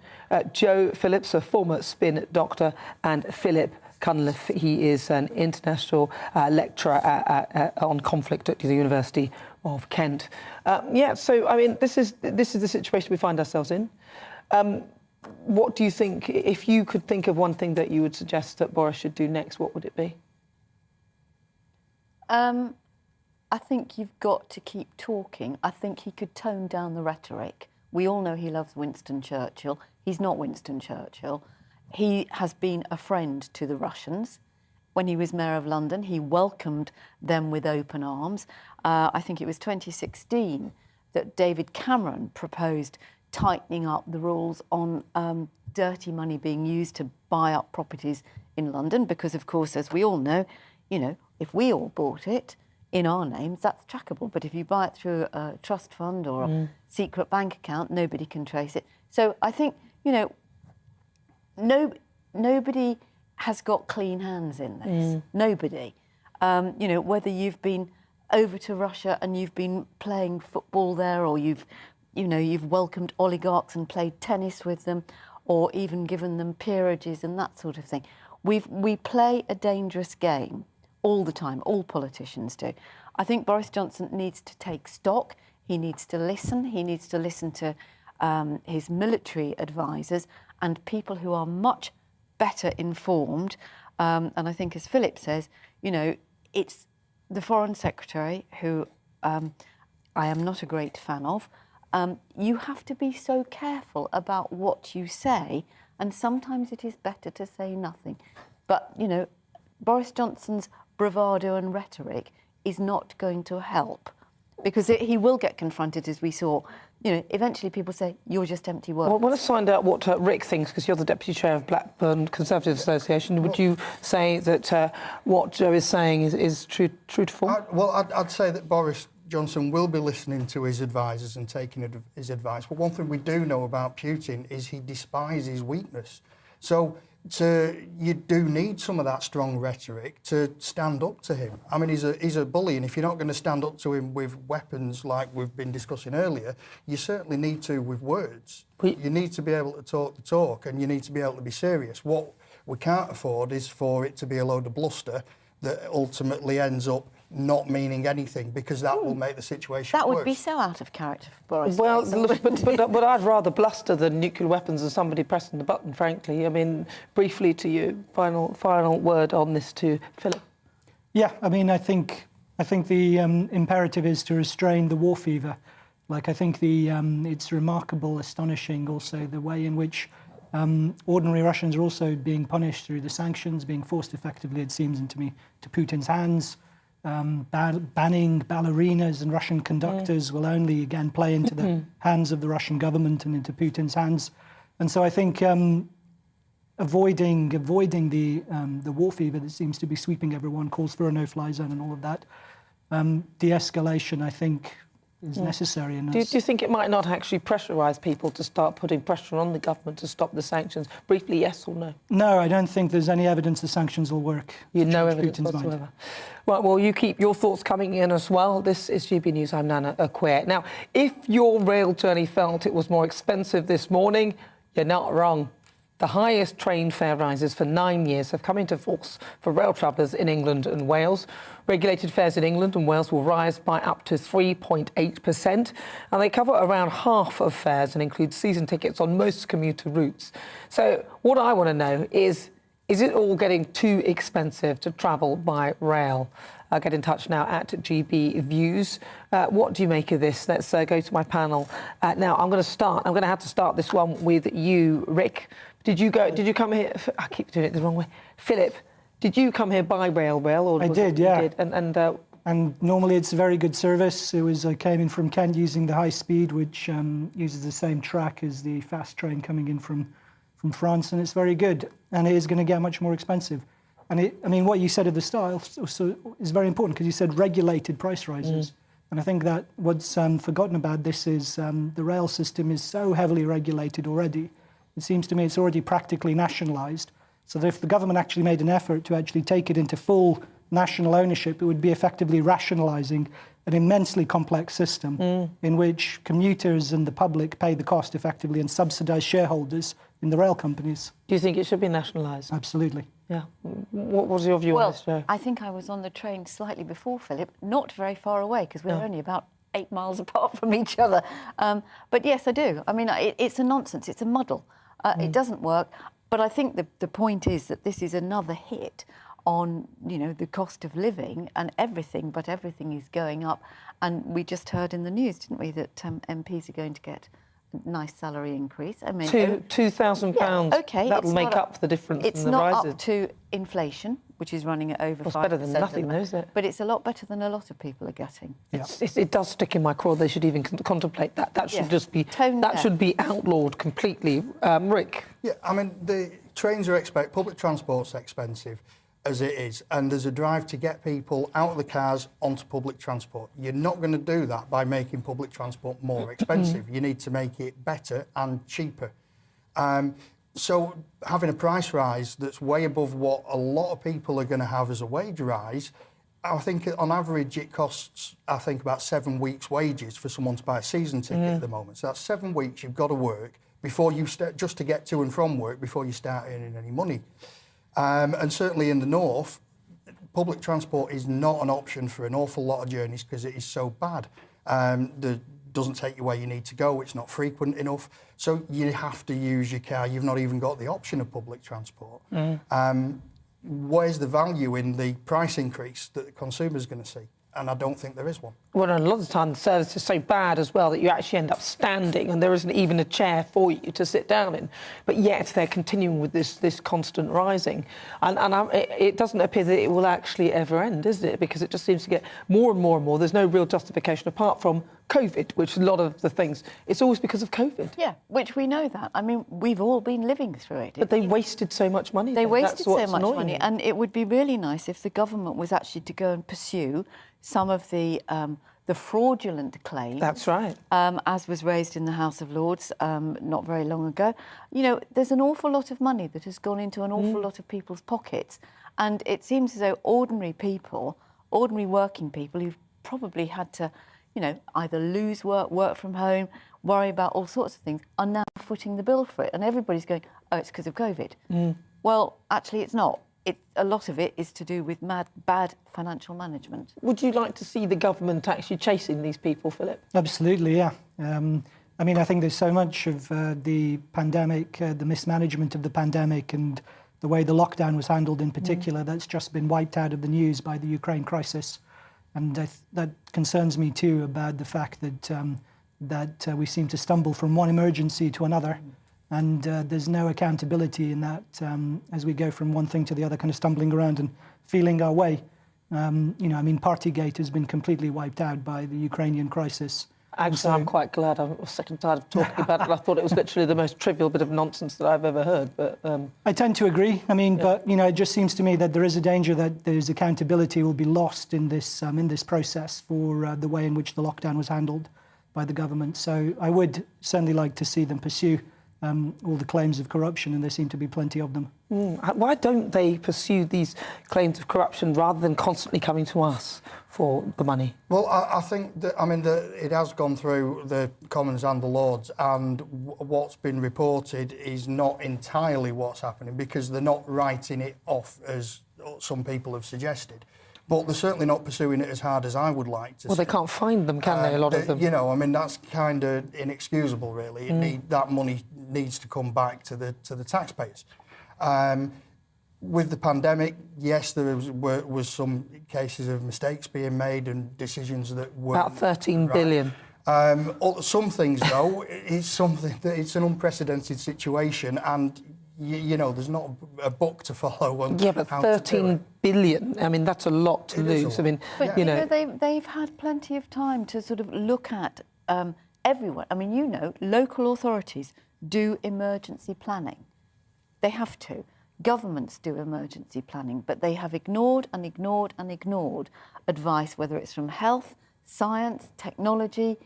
Joe Phillips, a former spin doctor, and Philip Cunliffe, he is an international lecturer on conflict at the University of Kent. So, I mean, this is the situation we find ourselves in. What do you think, if you could think of one thing that you would suggest that Boris should do next, what would it be? I think you've got to keep talking. I think he could tone down the rhetoric. We all know he loves Winston Churchill. He's not Winston Churchill. He has been a friend to the Russians. When he was Mayor of London, he welcomed them with open arms. I think it was 2016 that David Cameron proposed tightening up the rules on dirty money being used to buy up properties in London, because, of course, as we all know, if we all bought it in our names, that's trackable. But if you buy it through a trust fund or a secret bank account, nobody can trace it. So I think, nobody has got clean hands in this. Nobody. Whether you've been over to Russia and you've been playing football there, or you've welcomed oligarchs and played tennis with them, or even given them peerages and that sort of thing. We play a dangerous game all the time, all politicians do. I think Boris Johnson needs to take stock. He needs to listen. He needs to listen to his military advisors and people who are much better informed. And I think, as Philip says, it's the Foreign Secretary, who I am not a great fan of. You have to be so careful about what you say, and sometimes it is better to say nothing. But, Boris Johnson's bravado and rhetoric is not going to help, because he will get confronted, as we saw. Eventually people say, you're just empty words. Well, let's find out what Rick thinks, because you're the Deputy Chair of Blackburn Conservative Association. Would you say that what Joe is saying is true to form? I'd say that Boris Johnson will be listening to his advisors and taking his advice. But one thing we do know about Putin is he despises weakness. So you do need some of that strong rhetoric to stand up to him. I mean, he's a bully, and if you're not going to stand up to him with weapons like we've been discussing earlier, you certainly need to with words. You need to be able to talk the talk, and you need to be able to be serious. What we can't afford is for it to be a load of bluster that ultimately ends up not meaning anything, because that will make the situation That worse. would be so out of character for Boris. Well, but I'd rather bluster than nuclear weapons than somebody pressing the button, frankly. I mean, briefly to you, final word on this to Philip. Yeah, I mean, I think the imperative is to restrain the war fever. Like, I think it's remarkable, astonishing also the way in which ordinary Russians are also being punished through the sanctions, being forced effectively, it seems to me, to Putin's hands. Banning ballerinas and Russian conductors will only again play into the hands of the Russian government and into Putin's hands. And so I think avoiding the war fever that seems to be sweeping everyone, calls for a no-fly zone and all of that, de-escalation, I think, is necessary. Do you think it might not actually pressurise people to start putting pressure on the government to stop the sanctions? Briefly, yes or no? No, I don't think there's any evidence the sanctions will work. No evidence whatsoever. Right, well, you keep your thoughts coming in as well. This is GB News. I'm Nana Acquair. Now, if your rail journey felt it was more expensive this morning, you're not wrong. The highest train fare rises for 9 years have come into force for rail travellers in England and Wales. Regulated fares in England and Wales will rise by up to 3.8%, and they cover around half of fares and include season tickets on most commuter routes. So what I want to know is Is it all getting too expensive to travel by rail? Get in touch now at GBViews. What do you make of this? Let's go to my panel. Now, I'm going to have to start this one with you, Rick. Did you come here? I keep doing it the wrong way. Philip, did you come here by rail? Or I did, yeah. You did? And normally it's a very good service. I came in from Kent using the high speed, which uses the same track as the fast train coming in from France, and it's very good. And it is going to get much more expensive. And what you said at the start is very important, because you said regulated price rises. And I think that what's forgotten about this is the rail system is so heavily regulated already. It seems to me it's already practically nationalised. So that if the government actually made an effort to actually take it into full national ownership, it would be effectively rationalising an immensely complex system in which commuters and the public pay the cost effectively and subsidise shareholders in the rail companies. Do you think it should be nationalised? Absolutely. Yeah. What was your view on this, Jo? I think I was on the train slightly before Philip, not very far away, because we're only about 8 miles apart from each other. But yes, I do. I mean, it's a nonsense. It's a muddle. It doesn't work. But I think the point is that this is another hit on, the cost of living, and everything is going up. And we just heard in the news, didn't we, that MPs are going to get a nice salary increase. I mean, £2,000. Yeah, okay, that'll make up the difference. It's in the not rises. up to inflation, which is running at over 5%. It's better than nothing, though, isn't it? But it's a lot better than a lot of people are getting. Yeah. It does stick in my craw. They should even contemplate that. That should just be should be outlawed completely. Rick. Yeah, I mean the trains are public transport's expensive as it is, and there's a drive to get people out of the cars onto public transport. You're not going to do that by making public transport more expensive. You need to make it better and cheaper. So having a price rise that's way above what a lot of people are going to have as a wage rise, I think on average it costs, about 7 weeks' wages for someone to buy a season ticket at the moment. So that's 7 weeks you've got to work before you start, just to get to and from work, before you start earning any money. And certainly in the north, public transport is not an option for an awful lot of journeys because it is so bad. It doesn't take you where you need to go. It's not frequent enough. So you have to use your car. You've not even got the option of public transport. Where's the value in the price increase that the consumer's going to see? And I don't think there is one. Well, and a lot of the time the service is so bad as well that you actually end up standing and there isn't even a chair for you to sit down in. But yet they're continuing with this constant rising. And it doesn't appear that it will actually ever end, is it? Because it just seems to get more and more and more. There's no real justification apart from COVID, which a lot of the things, it's always because of COVID. Yeah, which we know that. I mean, we've all been living through it. But they wasted so much money. They wasted so much money. And it would be really nice if the government was actually to go and pursue some of the fraudulent claims. That's right. As was raised in the House of Lords not very long ago. There's an awful lot of money that has gone into an awful lot of people's pockets. And it seems as though ordinary people, ordinary working people who've probably had to, either lose work from home, worry about all sorts of things, are now footing the bill for it. And everybody's going, oh, it's because of COVID. Well, actually, it's not. A lot of it is to do with bad financial management. Would you like to see the government actually chasing these people, Philip? Absolutely, yeah. I think there's so much of the pandemic, the mismanagement of the pandemic and the way the lockdown was handled in particular, that's just been wiped out of the news by the Ukraine crisis. And that concerns me too about the fact that we seem to stumble from one emergency to another. And there's no accountability in that as we go from one thing to the other, kind of stumbling around and feeling our way. Partygate has been completely wiped out by the Ukrainian crisis. Actually, I'm quite glad. I'm sick and tired of talking about it. I thought it was literally the most trivial bit of nonsense that I've ever heard. But I tend to agree. But it just seems to me that there is a danger that there's accountability will be lost in this process for the way in which the lockdown was handled by the government. So I would certainly like to see them pursue all the claims of corruption, and there seem to be plenty of them. Why don't they pursue these claims of corruption rather than constantly coming to us for the money? Well, I think that, it has gone through the Commons and the Lords, and what's been reported is not entirely what's happening, because they're not writing it off as some people have suggested. But they're certainly not pursuing it as hard as I would like to. Well, they can't find them, can they, a lot of them? That's kind of inexcusable, really. That money needs to come back to the taxpayers. with the pandemic, yes, there was some cases of mistakes being made and decisions that were about 13 billion. Some things, though, it's something that it's an unprecedented situation, and you know, there's not a book to follow on. Yeah, but 13 billion. I mean, that's a lot to lose. I mean, but you know, they've had plenty of time to sort of look at everyone. I mean, you know, local authorities do emergency planning. They have to. Governments do emergency planning, but they have ignored and ignored and ignored advice, whether it's from health, science, technology,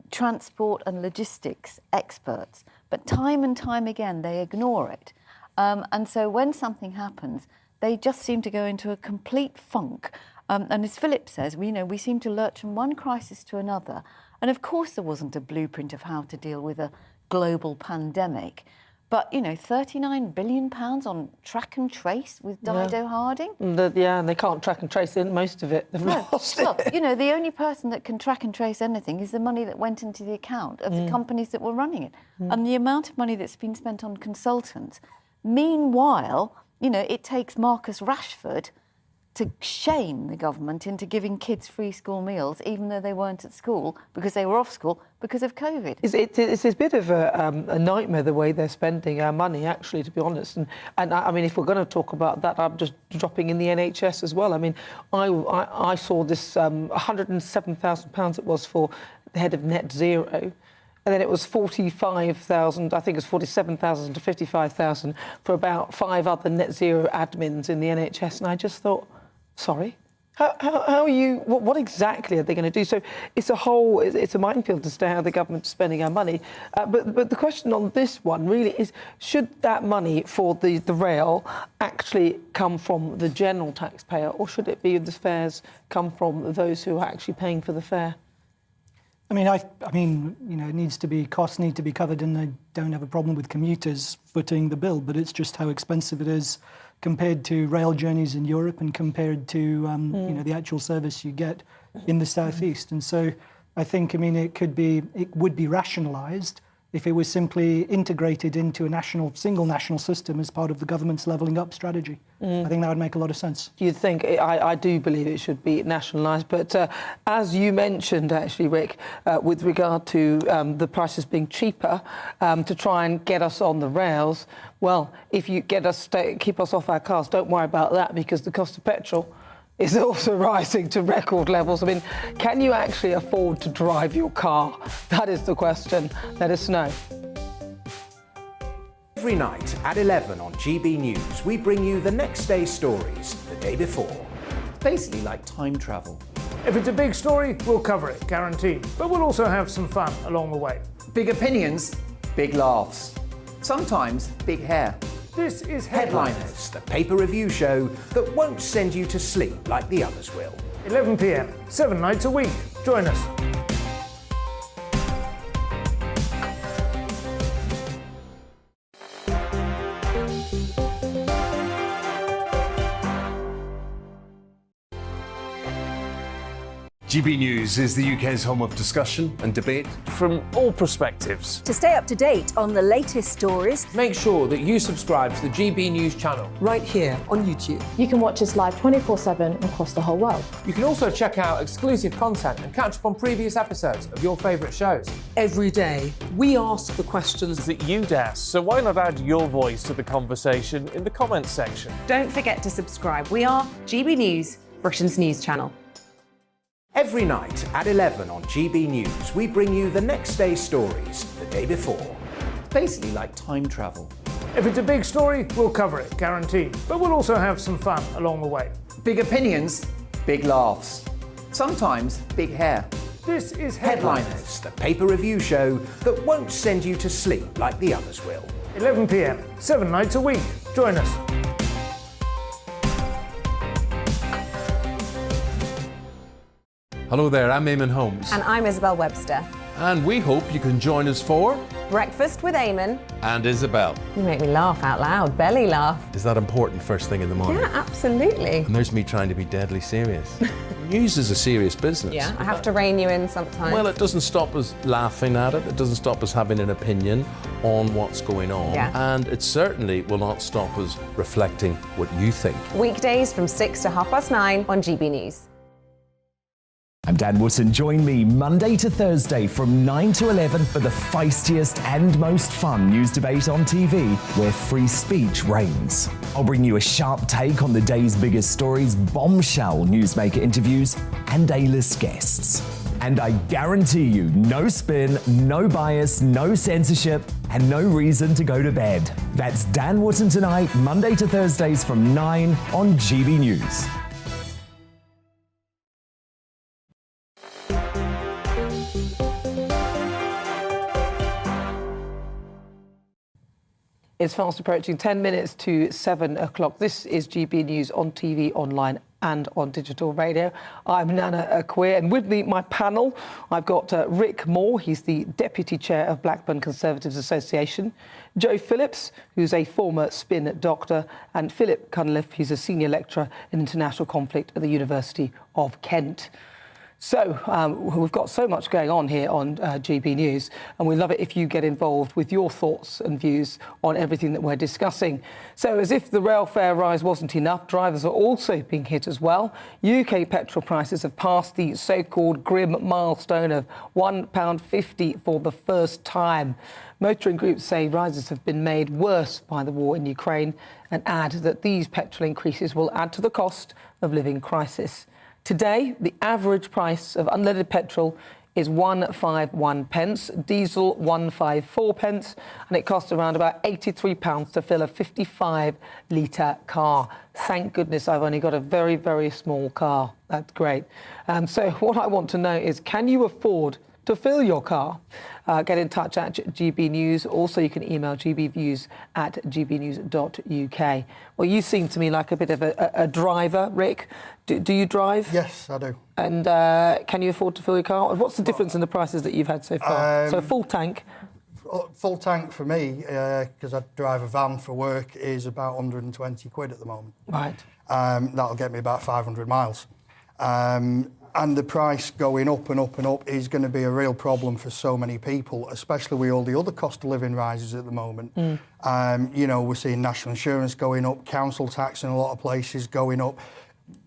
transport and logistics experts. But time and time again, they ignore it. And so when something happens, they just seem to go into a complete funk. And as Philip says, we seem to lurch from one crisis to another. And of course, there wasn't a blueprint of how to deal with a global pandemic. But, you know, £39 billion on track and trace with Dido Harding? Yeah, and they can't track and trace most of it. They've lost well, it. you know, the only person that can track and trace anything is the money that went into the account of the companies that were running it. And the amount of money that's been spent on consultants. Meanwhile, you know, it takes Marcus Rashford to shame the government into giving kids free school meals, even though they weren't at school, because they were off school because of COVID. It's a bit of a nightmare, the way they're spending our money, actually, to be honest. And I mean, if we're going to talk about that, I'm just dropping in the NHS as well. I mean, I saw this £107,000 it was for the head of Net Zero. And then it was 45,000, I think it was 47,000 to 55,000 for about 5 other net zero admins in the NHS. And I just thought, sorry, how are you? What exactly are they going to do? So it's a minefield as to how the government's spending our money. But the question on this one really is: should that money for the rail actually come from the general taxpayer, or should it be the fares come from those who are actually paying for the fare? I mean, you know, costs need to be covered, and I don't have a problem with commuters footing the bill, but it's just how expensive it is compared to rail journeys in Europe and compared to, you know, the actual service you get in the southeast. And so I think, I mean, it would be rationalised if it was simply integrated into a single national system as part of the government's levelling up strategy. I think that would make a lot of sense. You'd think, I do believe it should be nationalised, but as you mentioned, actually, Rick, with regard to the prices being cheaper to try and get us on the rails, well, if you keep us off our cars, don't worry about that, because the cost of petrol is also rising to record levels. I mean, can you actually afford to drive your car? That is the question. Let us know. Every night at 11 on GB News, we bring you the next day's stories the day before. It's basically like time travel. If it's a big story, we'll cover it, guaranteed. But we'll also have some fun along the way. Big opinions, big laughs. Sometimes big hair. This is Headliners, the paper review show that won't send you to sleep like the others will. 11 p.m, 7 nights a week. Join us. GB News is the UK's home of discussion and debate from all perspectives. To stay up to date on the latest stories, make sure that you subscribe to the GB News channel right here on YouTube. You can watch us live 24/7 across the whole world. You can also check out exclusive content and catch up on previous episodes of your favourite shows. Every day, we ask the questions that you'd ask, so why not add your voice to the conversation in the comments section? Don't forget to subscribe. We are GB News, Britain's news channel. Every night at 11 on GB News, we bring you the next day's stories the day before. It's basically like time travel. If it's a big story, we'll cover it, guaranteed. But we'll also have some fun along the way. Big opinions, big laughs. Sometimes big hair. This is Headliners, the paper review show that won't send you to sleep like the others will. 11 p.m, 7 nights a week. Join us. Hello there, I'm Eamon Holmes. And I'm Isabel Webster. And we hope you can join us for Breakfast with Eamon and Isabel. You make me laugh out loud, belly laugh. Is that important first thing in the morning? Yeah, absolutely. And there's me trying to be deadly serious. News is a serious business. Yeah, I have to rein you in sometimes. Well, it doesn't stop us laughing at it. It doesn't stop us having an opinion on what's going on. Yeah. And it certainly will not stop us reflecting what you think. Weekdays from 6 to 9:30 on GB News. I'm Dan Wootton. Join me Monday to Thursday from 9 to 11 for the feistiest and most fun news debate on TV, where free speech reigns. I'll bring you a sharp take on the day's biggest stories, bombshell newsmaker interviews, and A-list guests. And I guarantee you, no spin, no bias, no censorship, and no reason to go to bed. That's Dan Wootton tonight, Monday to Thursdays from 9 on GB News. It's fast approaching 10 minutes to 7 o'clock. This is GB News on TV, online and on digital radio. I'm Nana Akweer, and with me, my panel, I've got Rick Moore. He's the Deputy Chair of Blackburn Conservatives Association. Joe Phillips, who's a former spin doctor, and Philip Cunliffe, he's a Senior Lecturer in International Conflict at the University of Kent. So, we've got so much going on here on GB News, and we love it if you get involved with your thoughts and views on everything that we're discussing. So, as if the rail fare rise wasn't enough, drivers are also being hit as well. UK petrol prices have passed the so-called grim milestone of £1.50 for the first time. Motoring groups say rises have been made worse by the war in Ukraine and add that these petrol increases will add to the cost of living crisis. Today, the average price of unleaded petrol is 151 pence, diesel 154 pence, and it costs around about £83 to fill a 55-litre car. Thank goodness I've only got a very, very small car. That's great. So what I want to know is, can you afford to fill your car? Get in touch at GB News. Also, you can email gbviews@gbnews.uk. Well, you seem to me like a bit of a driver, Rick. Do you drive? Yes, I do. And can you afford to fill your car? What's the difference in the prices that you've had so far? So a full tank? Full tank for me, because I drive a van for work, is about 120 quid at the moment. Right. That'll get me about 500 miles. And the price going up and up and up is going to be a real problem for so many people, especially with all the other cost of living rises at the moment. You know, we're seeing national insurance going up, council tax in a lot of places going up,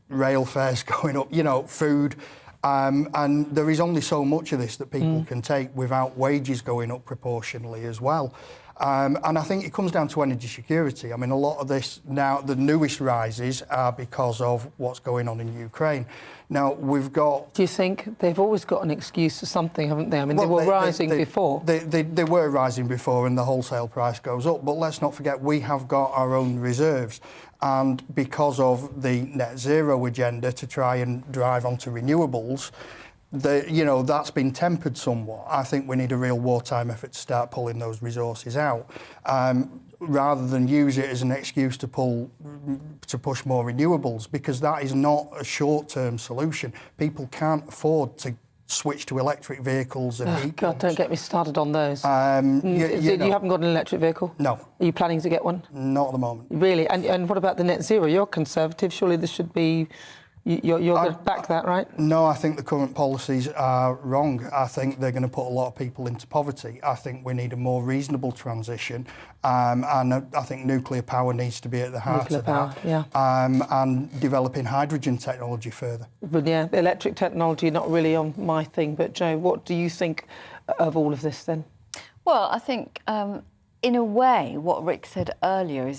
rail fares going up, you know, food. And there is only so much of this that people can take without wages going up proportionally as well. And I think it comes down to energy security. I mean, a lot of this now, the newest rises are because of what's going on in Ukraine. Now, we've got... Do you think they've always got an excuse for something, haven't they? I mean, well, they were rising before. They were rising before and the wholesale price goes up. But let's not forget, we have got our own reserves. And because of the net zero agenda to try and drive onto renewables, you know, that's been tempered somewhat. I think we need a real wartime effort to start pulling those resources out, rather than use it as an excuse to push more renewables, because that is not a short-term solution. People can't afford to switch to electric vehicles and heat God, pumps. don't get me started on those. You haven't got an electric vehicle? No. Are you planning to get one? Not at the moment. Really? And what about the net zero? You're Conservative. Surely this should be... You're going to back that, right? No, I think the current policies are wrong. I think they're going to put a lot of people into poverty. I think we need a more reasonable transition, and I think nuclear power needs to be at the heart of that. Yeah. And developing hydrogen technology further. But yeah, electric technology, not really on my thing. But Joe, what do you think of all of this then? Well, I think... in a way, what Rick said earlier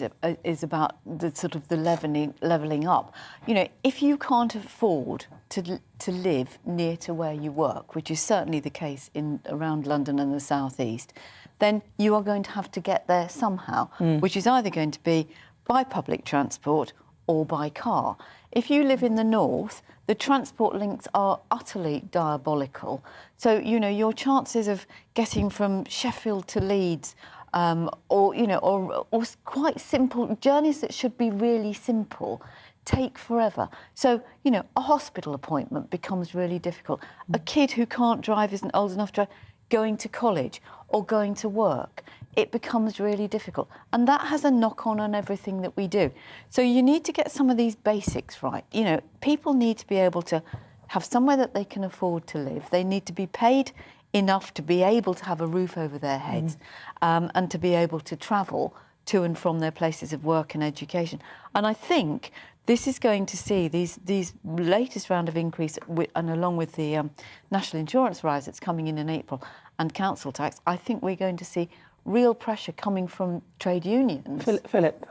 is about the sort of the levelling up. You know, if you can't afford to live near to where you work, which is certainly the case around London and the South East, then you are going to have to get there somehow, which is either going to be by public transport or by car. If you live in the north, the transport links are utterly diabolical. So, you know, your chances of getting from Sheffield to Leeds or quite simple journeys that should be really simple take forever. So, you know, a hospital appointment becomes really difficult. A kid who can't drive, isn't old enough to drive, going to college or going to work, it becomes really difficult. And that has a knock-on on everything that we do. So you need to get some of these basics right. You know, people need to be able to have somewhere that they can afford to live. They need to be paid enough to be able to have a roof over their heads and to be able to travel to and from their places of work and education. And I think this is going to see these latest round of increase, and along with the national insurance rise that's coming in April and council tax, I think we're going to see real pressure coming from trade unions. Philip.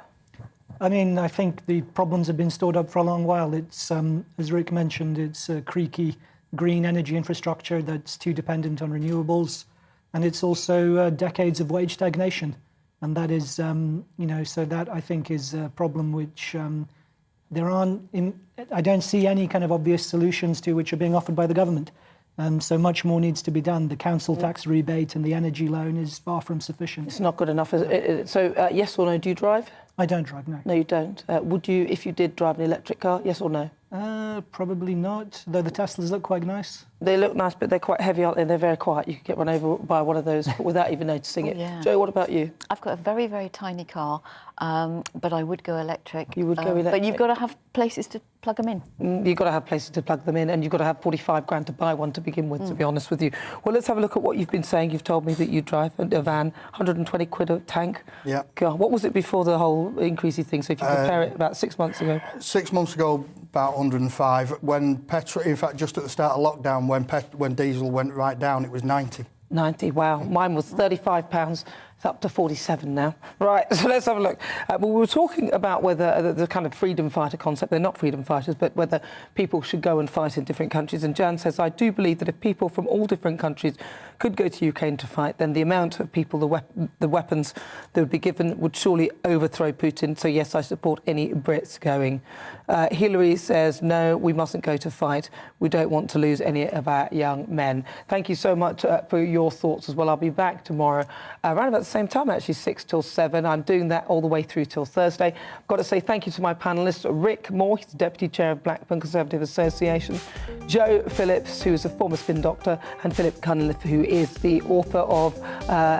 I mean, I think the problems have been stored up for a long while. It's, as Rick mentioned, it's a creaky green energy infrastructure that's too dependent on renewables, and it's also decades of wage stagnation. And that is, you know, so that I think is a problem which I don't see any kind of obvious solutions to which are being offered by the government. So much more needs to be done. The council tax rebate and the energy loan is far from sufficient. It's not good enough. So, yes or no, do you drive? I don't drive, no. No, you don't. Would you, if you did drive an electric car, yes or no? Probably not, though the Teslas look quite nice. They look nice, but they're quite heavy, aren't they? They're very quiet. You could get run over by one of those without even noticing it. Yeah. Joe, what about you? I've got a very, very tiny car, but I would go electric. You would go electric? But you've got to have places to plug them in. You've got to have places to plug them in, and you've got to have 45 grand to buy one to begin with, to be honest with you. Well, let's have a look at what you've been saying. You've told me that you drive a van, 120 quid a tank. Yeah. God, what was it before the whole increasey thing? So if you compare it about 6 months ago. 6 months ago, about 105. When petrol, in fact, just at the start of lockdown, when diesel went right down, it was 90. 90, wow. Mine was £35. It's up to 47 now. Right, so let's have a look. Well, we were talking about whether the kind of freedom fighter concept, they're not freedom fighters, but whether people should go and fight in different countries. And Jan says, I do believe that if people from all different countries could go to Ukraine to fight, then the amount of people, the weapons that would be given would surely overthrow Putin. So, yes, I support any Brits going. Hillary says, no, we mustn't go to fight. We don't want to lose any of our young men. Thank you so much for your thoughts as well. I'll be back tomorrow around about the same time, actually, 6 till 7. I'm doing that all the way through till Thursday. I've got to say thank you to my panellists, Rick Moore, he's the Deputy Chair of Blackburn Conservative Association, Joe Phillips, who is a former spin doctor, and Philip Cunliffe, who is the author of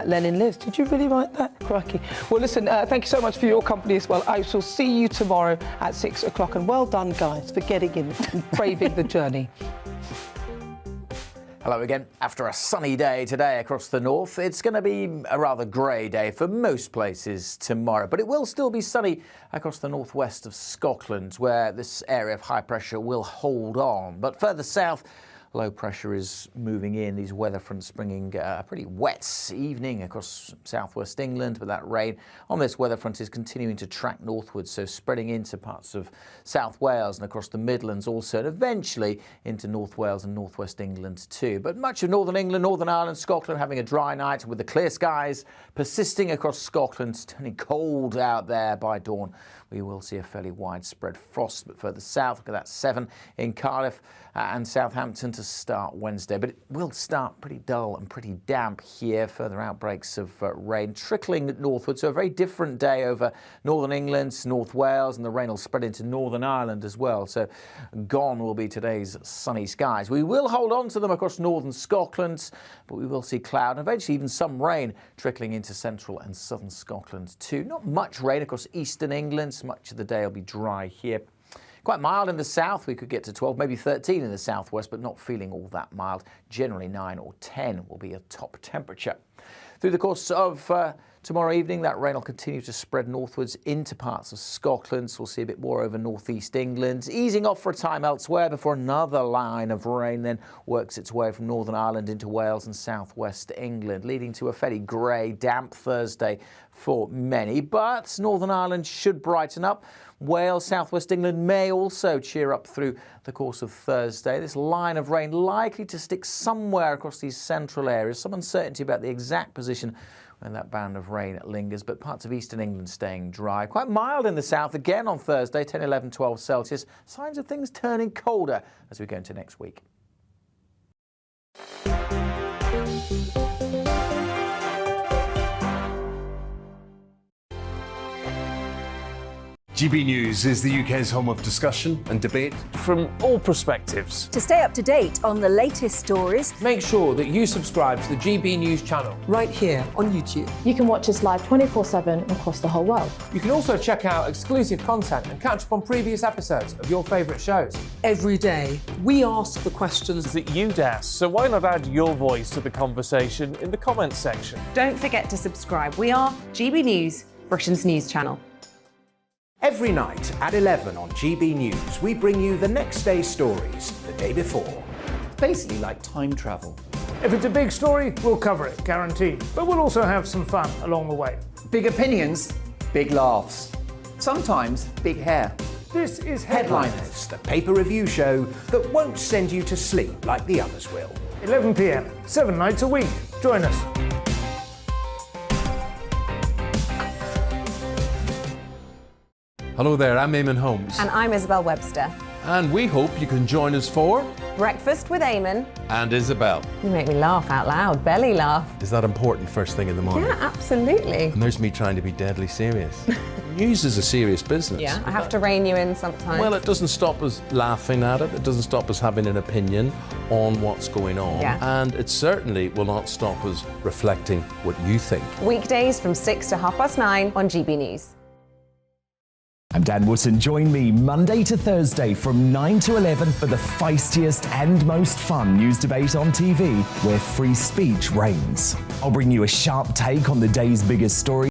Lenin Lives. Did you really write that? Crikey. Well, listen, thank you so much for your company as well. I shall see you tomorrow at 6 o'clock. And well done, guys, for getting in and braving the journey. Hello again. After a sunny day today across the north, it's going to be a rather grey day for most places tomorrow, but it will still be sunny across the northwest of Scotland, where this area of high pressure will hold on. But further south, low pressure is moving in. These weather fronts bringing a pretty wet evening across southwest England, but that rain on this weather front is continuing to track northwards, so spreading into parts of South Wales and across the Midlands also, and eventually into North Wales and northwest England too. But much of northern England, Northern Ireland, Scotland having a dry night with the clear skies persisting across Scotland, turning cold out there by dawn. We will see a fairly widespread frost, but further south, look at that 7 in Cardiff and Southampton to start Wednesday. But it will start pretty dull and pretty damp here. Further outbreaks of rain trickling northward, so a very different day over northern England, North Wales, and the rain will spread into Northern Ireland as well. So gone will be today's sunny skies. We will hold on to them across northern Scotland, but we will see cloud and eventually even some rain trickling into central and southern Scotland too. Not much rain across eastern England. Much of the day will be dry here. Quite mild in the south. We could get to 12, maybe 13 in the southwest, but not feeling all that mild. Generally 9 or 10 will be a top temperature. Through the course of tomorrow evening, that rain will continue to spread northwards into parts of Scotland. So we'll see a bit more over northeast England, easing off for a time elsewhere before another line of rain then works its way from Northern Ireland into Wales and southwest England, leading to a fairly grey, damp Thursday for many. But Northern Ireland should brighten up. Wales, southwest England may also cheer up through the course of Thursday. This line of rain likely to stick somewhere across these central areas. Some uncertainty about the exact position when that band of rain lingers, but parts of eastern England staying dry. Quite mild in the south again on Thursday, 10, 11, 12 Celsius. Signs of things turning colder as we go into next week. GB News is the UK's home of discussion and debate from all perspectives. To stay up to date on the latest stories, make sure that you subscribe to the GB News channel right here on YouTube. You can watch us live 24/7 across the whole world. You can also check out exclusive content and catch up on previous episodes of your favourite shows. Every day, we ask the questions that you'd ask, so why not add your voice to the conversation in the comments section? Don't forget to subscribe. We are GB News, Britain's news channel. Every night at 11 on GB News, we bring you the next day's stories the day before. Basically like time travel. If it's a big story, we'll cover it, guaranteed. But we'll also have some fun along the way. Big opinions, big laughs. Sometimes big hair. This is Headliners, the paper review show that won't send you to sleep like the others will. 11 p.m, 7 nights a week. Join us. Hello there, I'm Eamon Holmes. And I'm Isabel Webster. And we hope you can join us for Breakfast with Eamon. And Isabel. You make me laugh out loud, belly laugh. Is that important first thing in the morning? Yeah, absolutely. And there's me trying to be deadly serious. News is a serious business. Yeah, I have to rein you in sometimes. Well, it doesn't stop us laughing at it. It doesn't stop us having an opinion on what's going on. Yeah. And it certainly will not stop us reflecting what you think. Weekdays from 6 to 9:30 on GB News. I'm Dan Wootton. Join me Monday to Thursday from 9 to 11 for the feistiest and most fun news debate on TV, where free speech reigns. I'll bring you a sharp take on the day's biggest story.